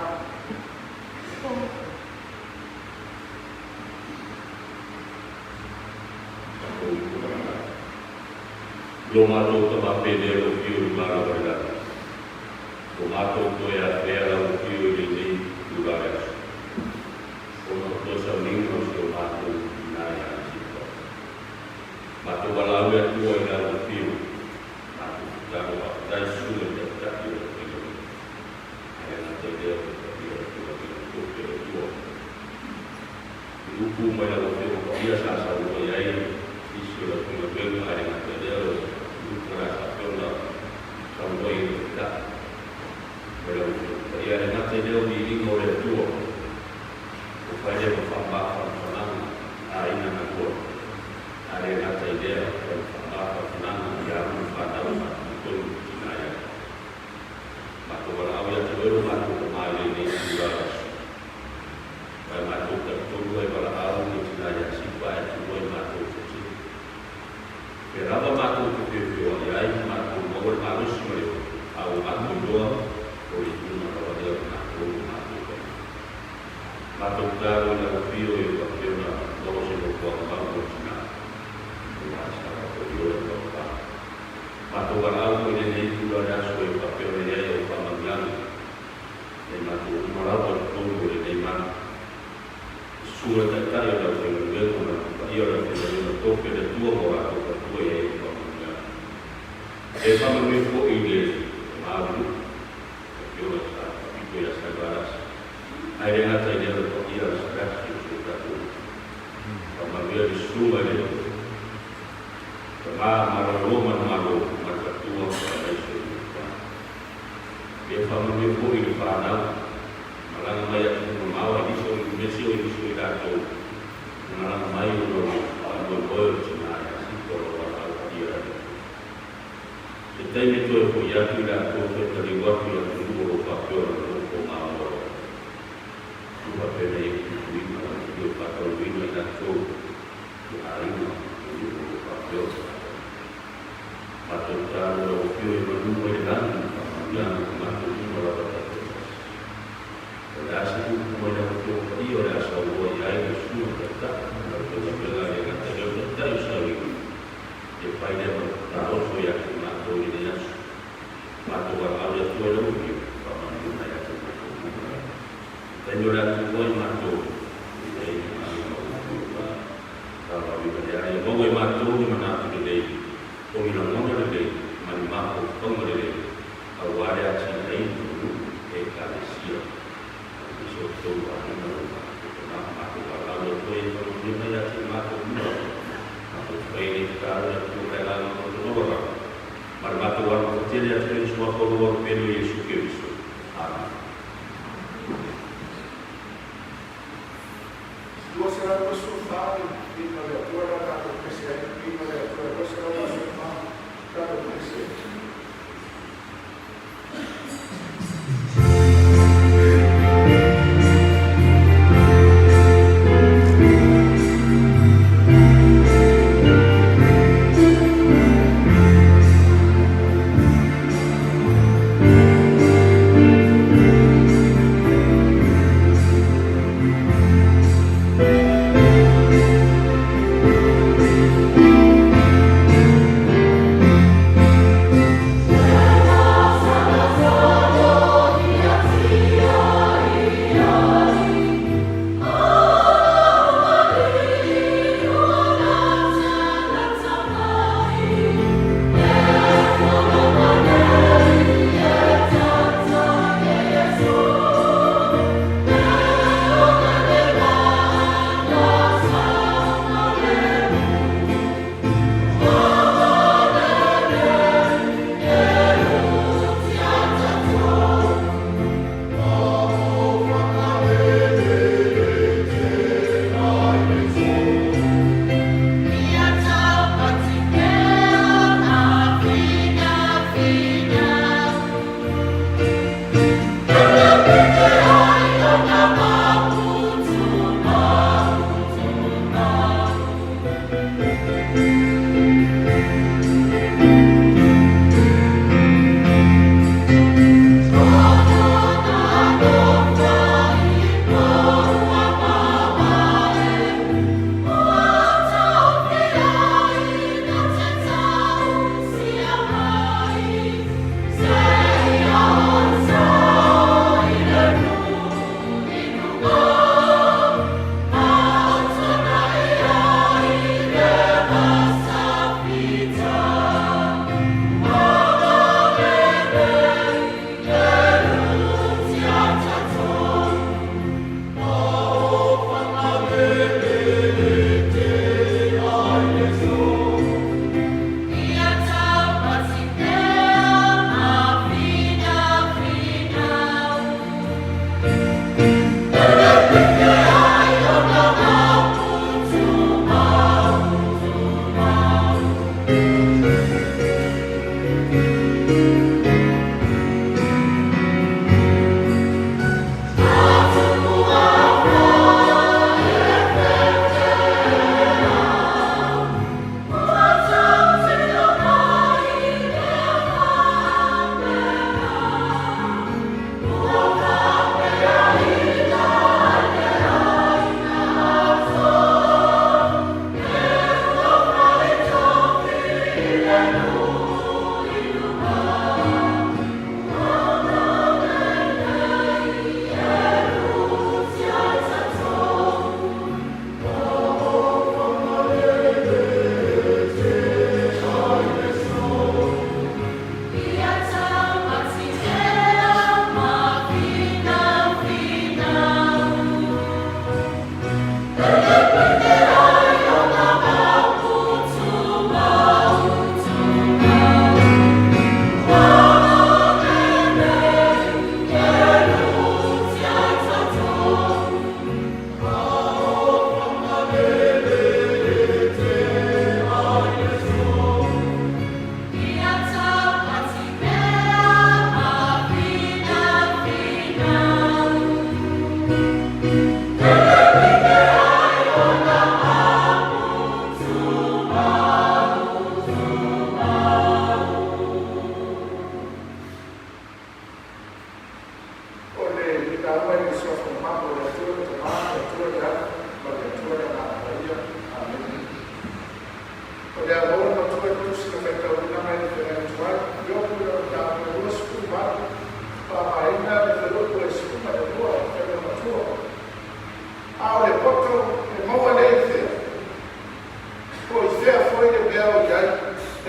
Lomato toma pedero più mara verdade. Tomato foi a terra o fio de lei do lugar. Como todos os amigos do mato na Yacipa. Mato balau é tua e lá o fio. Mato dá uma das suas da fio. É na teoria do fio. Grupo mais o fio dia sasa o aí isso é como bem aí na teoria do rasa pela sampai da ia na teoria di lingua del tuo o fare lo fa baffa fanana aina na tua are na teoria o fa baffa fanana ya un fa da ma to kinaya ma to wala ya te lo ma to ma le ni dua ma to ta to lo wala au ni kinaya si pa to lo ma to si però ma to che ya ma to mo ma lo si au ma to o itu Matou caro na fio e o papel na doce do corpo na mas para o eu do pa. Matou algo e nem tudo era só o papel e aí o pamanglan. E matou morava todo e nem man. Sua tata eu da o meu na eu da o toque de tua boa o tua e aí o pamanglan. E pamanglan foi igreja. Mabu eu está e as sagradas. Aí na tarefa do dia das festas do Brasil. Uma vez chuva de maroma marcatua para isso. Dia família foi de Panau, malang maya normal ini so mesio ini so dato. Malang maya no boy cina si kalau orang dia. Kita ini tu aku ya tidak tu terlibat yang dulu papel untuk mau. Papel yang lima itu papel lima itu hari itu papel papel kalau papel yang berdua dengan yang masuk di dalam papel. Berasal kemudian untuk dia berasal dari air semua tetap papel yang ada tetap sekali. Jika dia tahu saya masuk ini yang masuk kalau dia tu ada mungkin paman kita yang Penjualan tuai matu, ini kalau dibayar, bagai matu di mana tu di, orang orang di, mana mahu orang di, kalau ada cinta itu, ekalisir, besok tu orang orang, nak matu kalau tuai kalau di mana cinta matu, matu tuai kalau tu rela tu orang, mana matu orang kecil yang semua orang pelu Yesus Kristus. Dua será consultado e na leitura da profecia e na leitura você será consultado da profecia.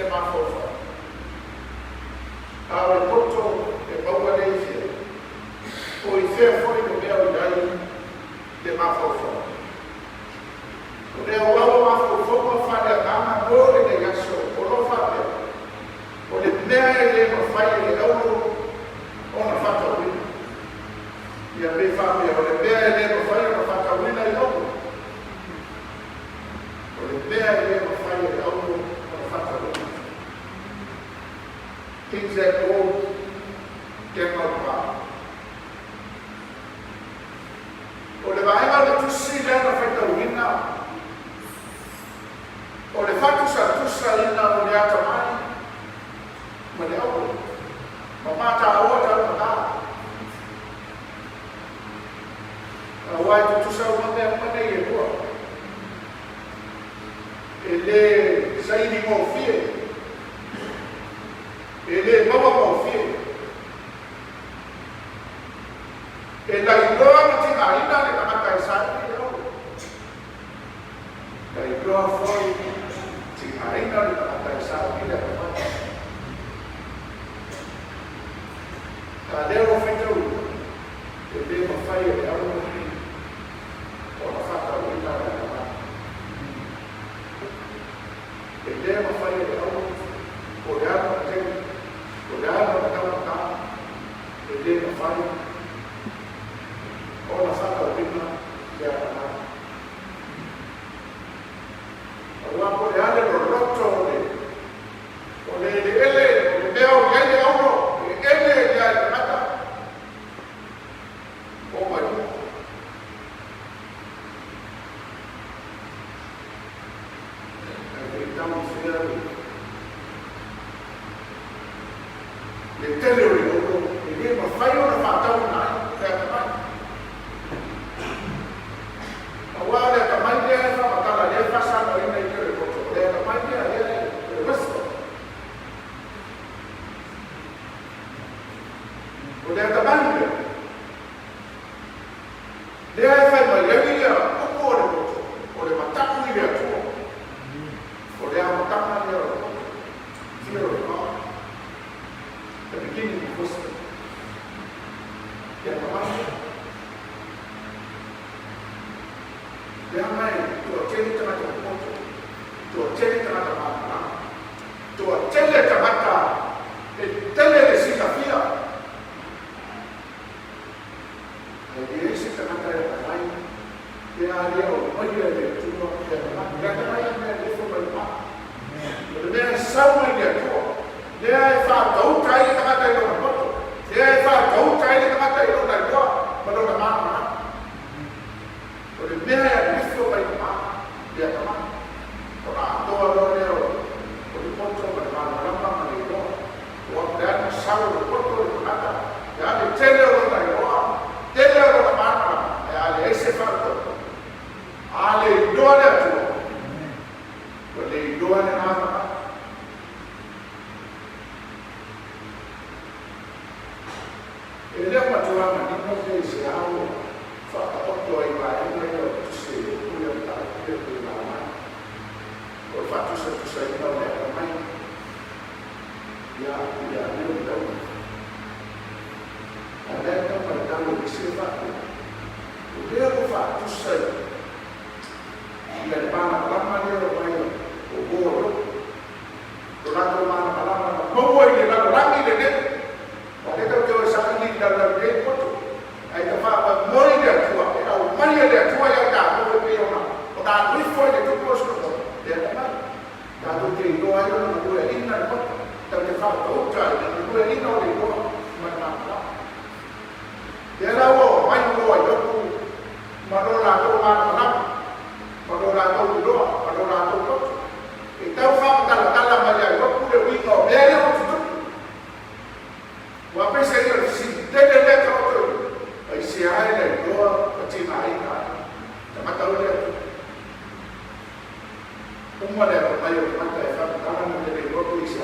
le mafofa. Awe poto e maua leifia. O I fea foi no mea o iai le mafofa. O lea wau mafofa whare a ngana kore le yaso o lo whare. O le mea e le mawhai e auro o na whakawina. Ia me whare o le mea e le mawhai o na whakawina I auro. O le mea e le mawhai e auro o na whakawina. Things that gold cannot buy. O le vaenga le tusi le na whakawina. O le whatu sa tusa ina o le ata mai. Ma le auro. Ma mata aua tau mata. A wai tu tusa o mea mane I e rua. E le saini mo fie. E le maua mo fie. E la iloa na tina ina le kamata I sa I au. La iloa foi tina ina le kamata I sa I le kamata. Ka leo fetau. E le mawhai e au ni. O na whaka wina le kamata. E le mawhai e au. O le ana na tegu. O le ana na kamata. E le mawhai. O na whaka wina le kamata. Awa po le ale no roto o le. O le ele. O le mea o le ele auro. E ele le ale kamata. O mai. Le tele o le oro, e le mawhai o na whātau nai, le atamai. Awa le atamai lea e whamatala, le whasana ina I kere koto, le atamai lea le westo. O le atamai lea. Lea e whai mai lewi lea, opo o le koto, o le mataku I lea tua. O le amatama lea o koto, fear of God. The beginning of wisdom. Yang pertama, yang lain tu ceri tengah tengah tu ceri tengah tengah tu ceri tengah tengah tele si kafia. Jadi si tengah tengah lain dia ada orang dia tu dia lain dia formal. Dia sama dia tu. Dia fa tau tai le tangata I lona poto. Dia fa tau tai le tangata I lona iloa. Malona mana. O le mea ya nifio mai ma. Dia tama. O na atoa lo leo. O le poto ma le mana lama ma le iloa. O a le anu sao le poto le tangata. Ya le tele o lona iloa. Tele o lona mana. Ya le ese fa poto. A le iloa le atua. O le iloa le nama. Ele é matua, mas não fez algo. Falta outro aí, vai. Ele é o que se eu tá aqui na mãe. O fato se tu sai não é a mãe. Ya não dá. Ada yang pada mau disebut. Dia o fato sai. Dia mana lama dia orang o bolo. Dorang mana lama. Mau ini lalu lagi deh. Oleh kerana saya ini dalam dia foto, ada apa mori dia tua, atau mari dia tua yang dah boleh piona, atau rifle itu pos tu, dia mana? Kalau dia doa itu nak boleh ingat foto, tapi kalau tahu cari, dia boleh ingat dia doa mana? Dia lawa, main doa itu, madola tu mana? Madola tu doa, madola tu foto. Itu faham kalau macam itu boleh ingat, dia yang foto. Wapai saya si tele kalau tu, si ayah le doa kecil ayah, macam tahu dia. Umur dia bermayu, macam apa? Kalau menjadi dua polisi,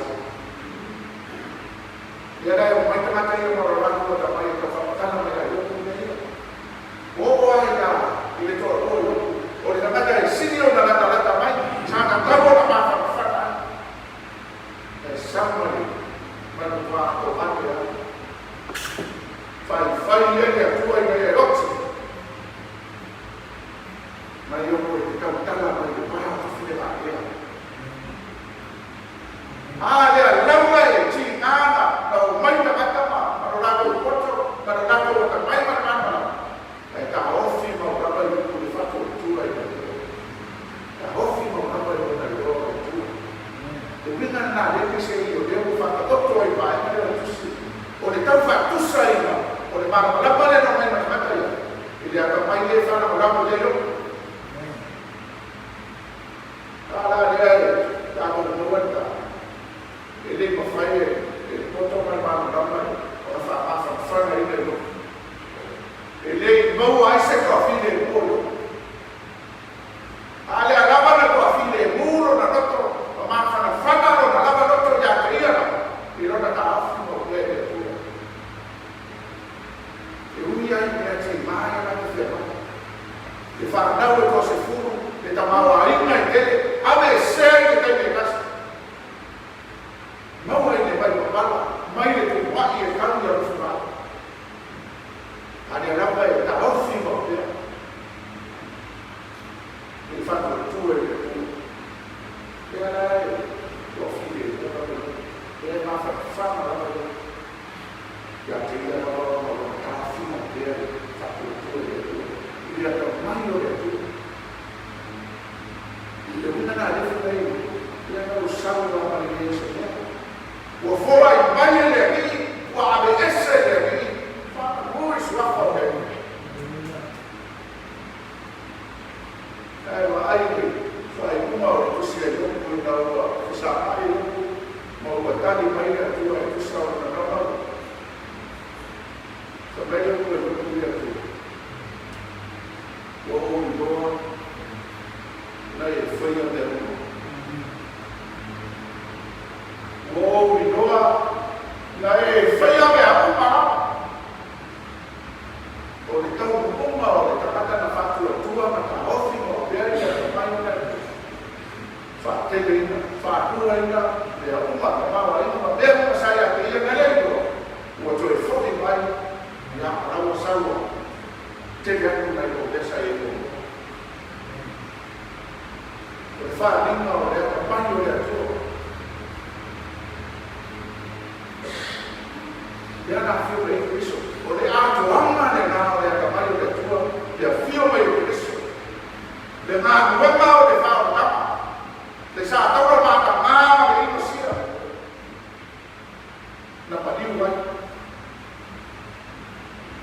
dia ada macam yang orang tu bermayu kalau mereka itu punya. Oh ayah, ini tu orang macam sini orang lata main, sangat tahu apa. sama ni manufaa to anda fai ele atua i e roti ma io poi cautela ma io pa fine la ia ale lawa e ti ana o mai ta kata ma para la ko poto para la ko ta mai ma e ta ofi ma ka ba i ku fa to tu ai ta ofi ma ka ba i na ro tu e vinga na le que se io devo fa to ai vai ma tu si o le tau fa tu sai o le mara la pale no mai ma ta ia ile aka mai le fa na la mo le yo ala le ta ko no wata ele ma fai e poto mai ma na mai o fa na ile no ele mau ai se ka fine mo ale ala ba na ko fine muro na roto ma fa na ro na la ba roto ya ka ia na iro na ta afu no le tu e unia i me te mai na te fema e fa na o ko se furu e ta ma wa ina i tele ave se ke te me kas mau ai ne vai ba mai le tu wa i e ka ni ro fa ade ala ba e ta ofi mo te e fa na tu e tu e ala e ofi de e ma fa na la ba ya te ia no ka fina te fa tu e tu ia ta mai o e tu e una na le fa e ia na usau na ma le se ne o fora i mai le ni o ave esse le ni fa muy suafa o e ai ai fai uma o tu se le ko na o sa ai mo o tani mai le tu e tu sa na na também eu queria tu o olho na e foi onde o olho na e foi a minha uma o então uma o tá na fatura tua mas tá off no bem já vai na fatura fatura ainda de uma tá ainda bem mas sai aqui eu não lembro o outro foi vai ya rawa sawa tega kuna yo desa yo o fa ninga o le campaño le to ya na fio le Cristo o le ato amma le na o le campaño le to ya fio me yo Cristo le ma o le fa o ta le sa ta o ma ta ma le no sia na pa diu vai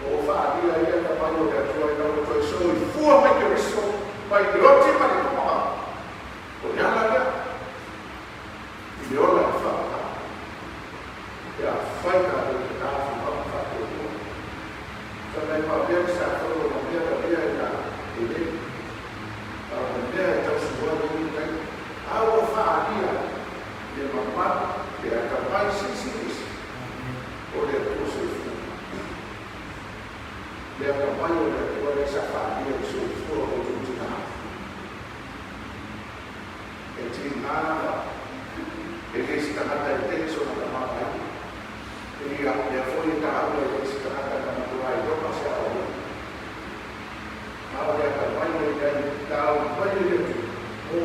o fa dia ia ka pa yo ka tua ka o so i fu ma ke riso mai roti ma le toma o ya la ya i o la fa ya fa ka o ka fa ma fa ko so dai pa bia sa ko o bia ka bia ka i le a o bia ta su wa ni kai a o fa dia le ma pa ke ka pa si o le ko so le campaña de toda esa familia de su foro de China. El China es canata de texto na kamata. Ele le foi da água de esse canata na natural do passeio. Ahora a campaña de tal banho de o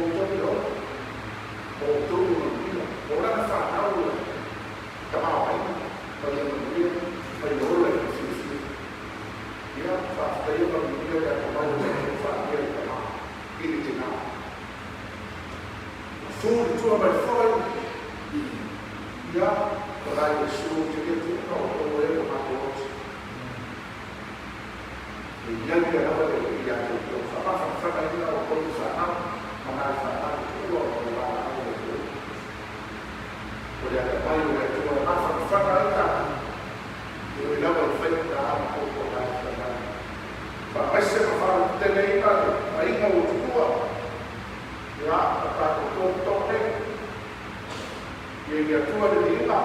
todo dia. Ora na fala kamata. Para o dia para o ya fa tayo ka video ya ka ba o fa ya ka ma ili tina fu tu ba fa ya ka ba o su te ke tu ka o o e ma ko ya ya ka ba ya to fa fa ka ni o ko sa na ma na fa na ko o ba na o ya ka ba yo ya to ma fa ka ka yo ya ba fa ka ko ko na Paese ma fa tele ina ai na o tua ya ta ko to ne ye ya tua de ina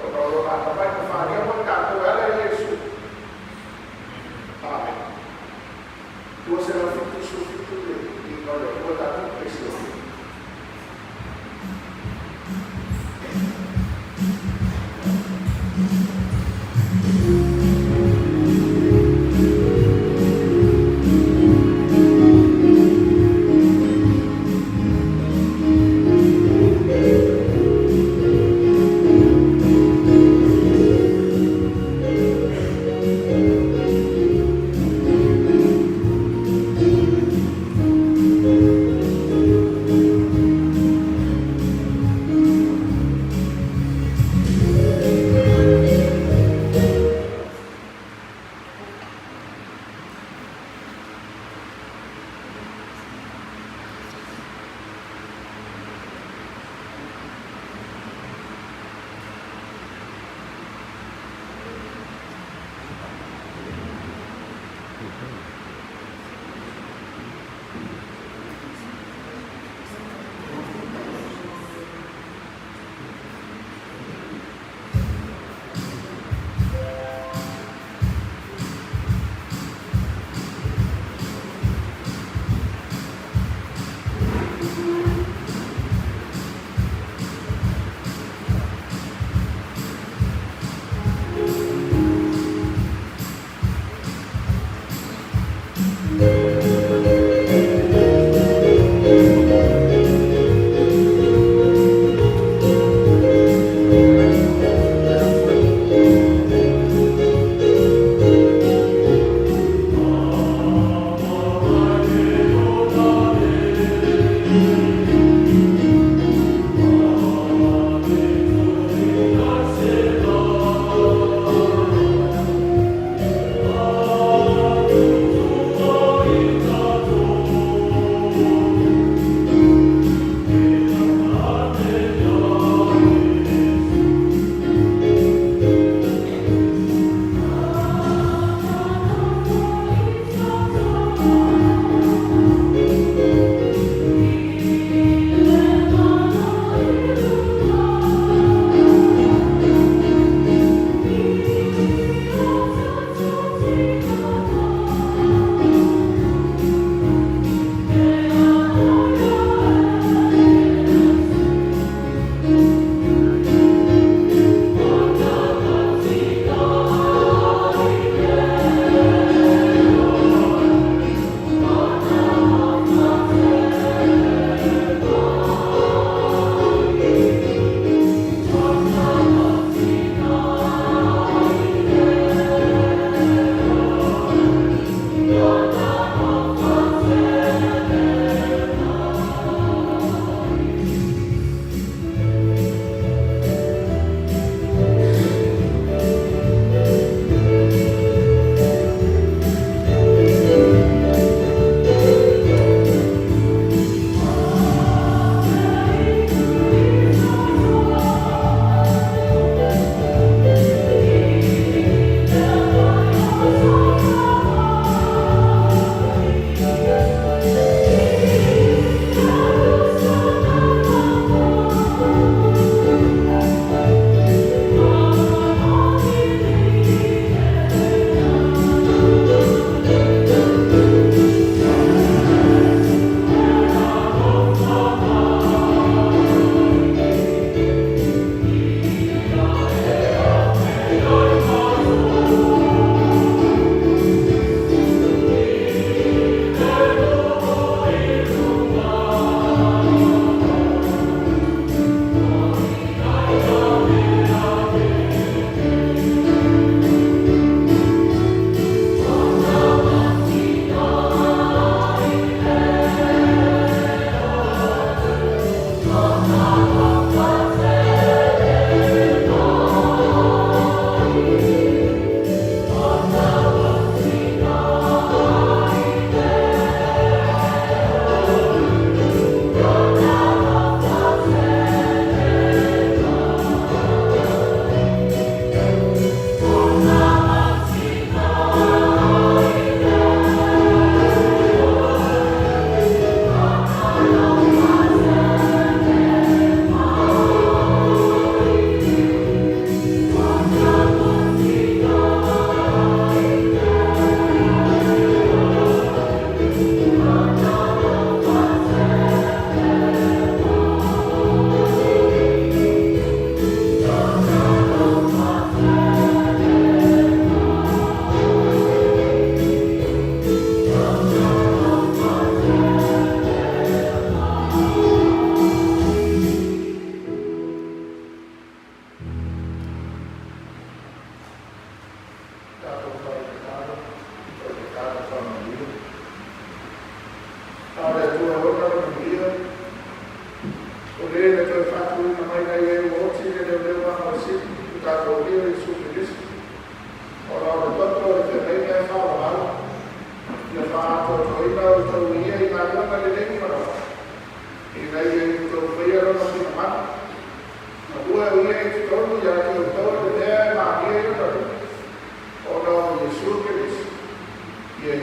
o ro ta pa ka fa ya mo ka to ala Yesu amen tu se la fitu su fitu de no le o ta ko precio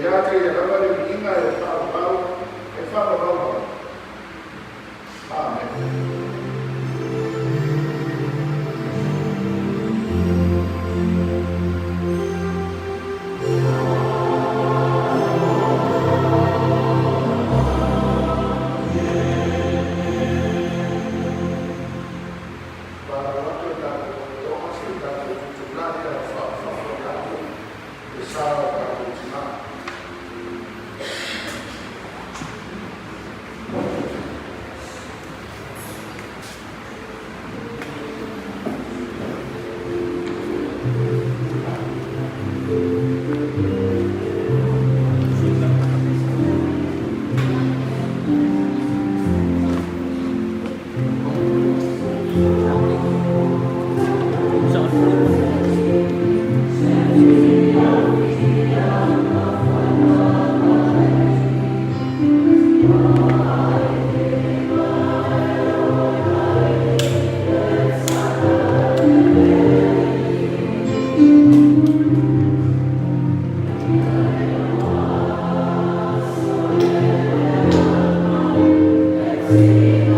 iate ia lava le inga e whāpau, e whāpau. Amen. Amen.